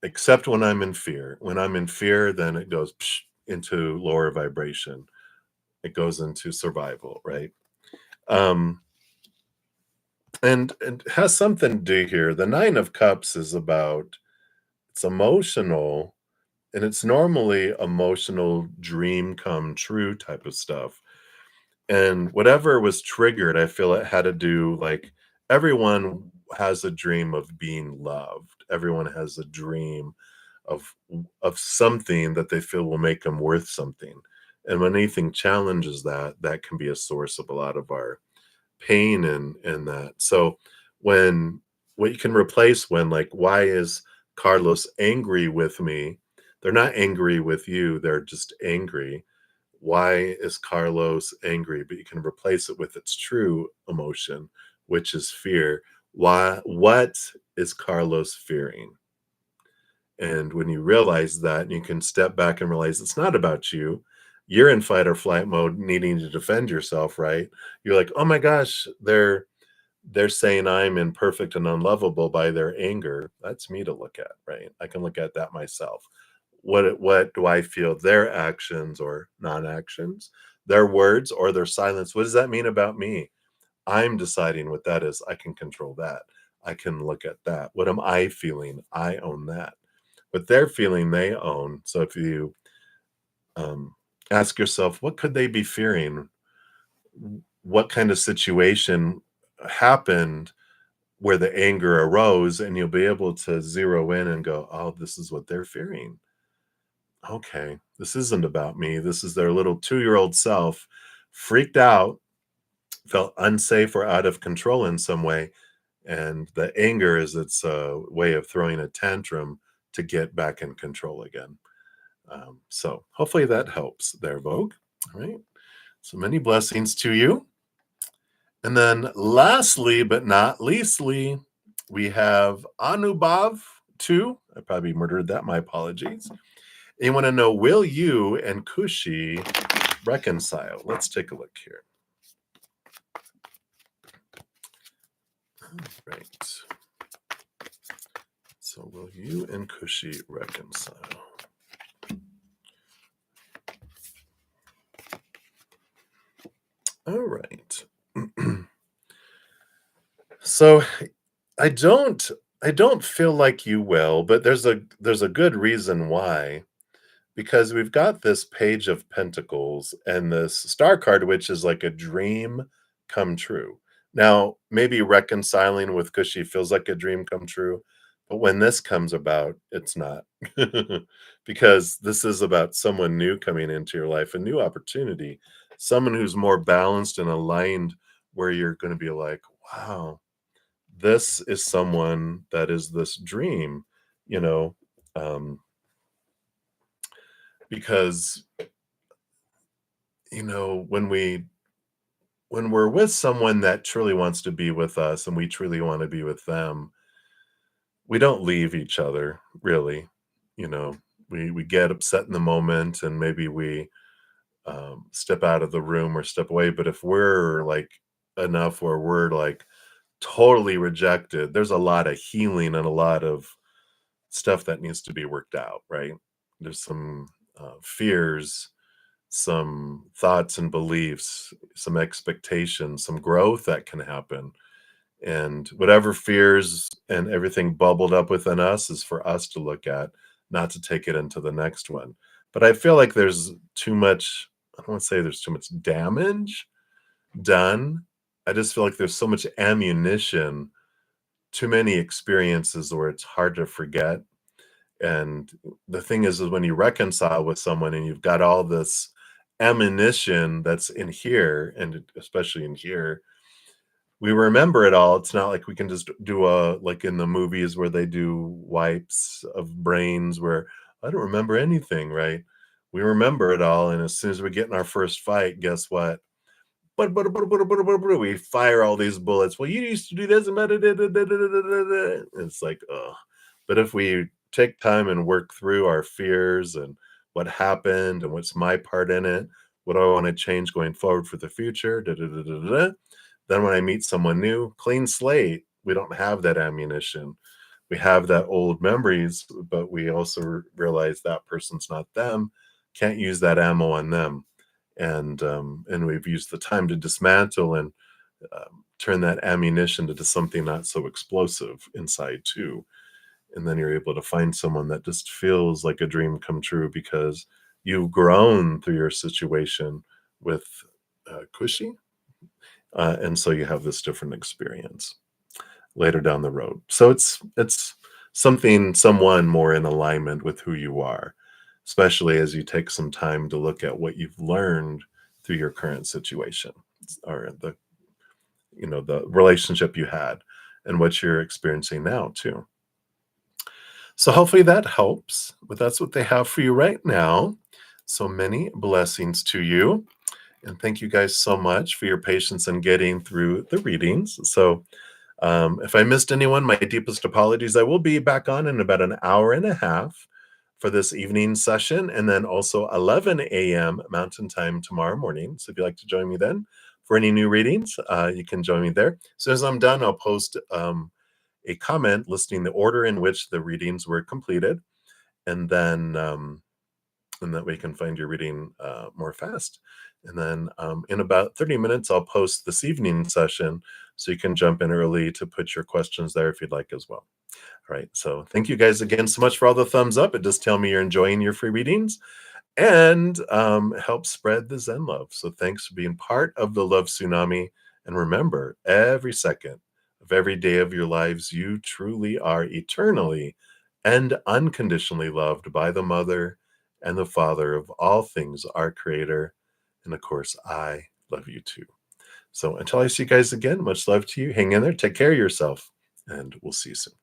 except when I'm in fear. When I'm in fear, then it goes into lower vibration. It goes into survival, right? Um, and has something to do here. The Nine of Cups is about, it's emotional, and it's normally emotional dream come true type of stuff. And whatever was triggered, I feel it had to do, like, everyone has a dream of being loved. Everyone has a dream of something that they feel will make them worth something. And when anything challenges that, that can be a source of a lot of our pain and that. So when what you can replace when, like, why is Carlos angry with me? They're not angry with you, they're just angry. Why is Carlos angry? But you can replace it with its true emotion, which is fear. What is Carlos fearing? And when you realize that, and you can step back and realize it's not about you. You're in fight or flight mode, needing to defend yourself, right? You're like, oh my gosh, they're saying I'm imperfect and unlovable by their anger. That's me to look at, right? I can look at that myself. What do I feel their actions or non-actions, their words or their silence? What does that mean about me? I'm deciding what that is. I can control that. I can look at that. What am I feeling? I own that. What they're feeling, they own. So if you um, ask yourself, what could they be fearing? What kind of situation happened where the anger arose? And you'll be able to zero in and go, oh, this is what they're fearing. Okay, this isn't about me. This is their little 2-year-old self freaked out, felt unsafe or out of control in some way. And the anger is its way of throwing a tantrum to get back in control again. So hopefully that helps there, Vogue. All right. So many blessings to you. And then lastly, but not leastly, we have Anubhav 2. I probably murdered that. My apologies. You want to know, will you and Kushi reconcile? Let's take a look here. All right. So will you and Kushi reconcile? All right. So I don't feel like you will, but there's a good reason why. Because we've got this Page of Pentacles and this star card, which is like a dream come true. Now, maybe reconciling with Cushy feels like a dream come true, but when this comes about, it's not. Because this is about someone new coming into your life, a new opportunity, someone who's more balanced and aligned, where you're going to be like, wow, this is someone that is this dream, you know. Um, because when we're with someone that truly wants to be with us and we truly want to be with them, we don't leave each other, really. you know we get upset in the moment, and maybe we step out of the room or step away. But if we're like enough where we're like totally rejected, there's a lot of healing and a lot of stuff that needs to be worked out, right? There's some fears, some thoughts and beliefs, some expectations, some growth that can happen. And whatever fears and everything bubbled up within us is for us to look at, not to take it into the next one. But I feel like there's too much, I don't want to say there's too much damage done. I just feel like there's so much ammunition, too many experiences where it's hard to forget. And the thing is when you reconcile with someone and you've got all this ammunition that's in here, and especially in here, we remember it all. It's not like we can just do a, like in the movies where they do wipes of brains where I don't remember anything, right? We remember it all. And as soon as we get in our first fight, guess what? We fire all these bullets. Well, you used to do this. It's like, oh. But if we take time and work through our fears and what happened and what's my part in it, what do I want to change going forward for the future, then when I meet someone new, clean slate, we don't have that ammunition. We have that old memories, but we also realize that person's not them, can't use that ammo on them. And we've used the time to dismantle and turn that ammunition into something not so explosive inside too. And then you're able to find someone that just feels like a dream come true because you've grown through your situation with Cushy. And so you have this different experience later down the road. So it's someone more in alignment with who you are, especially as you take some time to look at what you've learned through your current situation, or the relationship you had and what you're experiencing now too. So hopefully that helps, but that's what they have for you right now. So many blessings to you. And thank you guys so much for your patience in getting through the readings. So if I missed anyone, my deepest apologies. I will be back on in about an hour and a half for this evening session, and then also 11 a.m. Mountain Time tomorrow morning. So if you'd like to join me then, for any new readings, you can join me there. As soon as I'm done, I'll post a comment listing the order in which the readings were completed, and then and that way you can find your reading more fast. And then in about 30 minutes, I'll post this evening session so you can jump in early to put your questions there if you'd like as well. All right. So thank you guys again so much for all the thumbs up. It does tell me you're enjoying your free readings and help spread the Zen love. So thanks for being part of the love tsunami. And remember, every second of every day of your lives, you truly are eternally and unconditionally loved by the Mother and the Father of all things, our Creator. And of course, I love you too. So until I see you guys again, much love to you. Hang in there, take care of yourself, and we'll see you soon.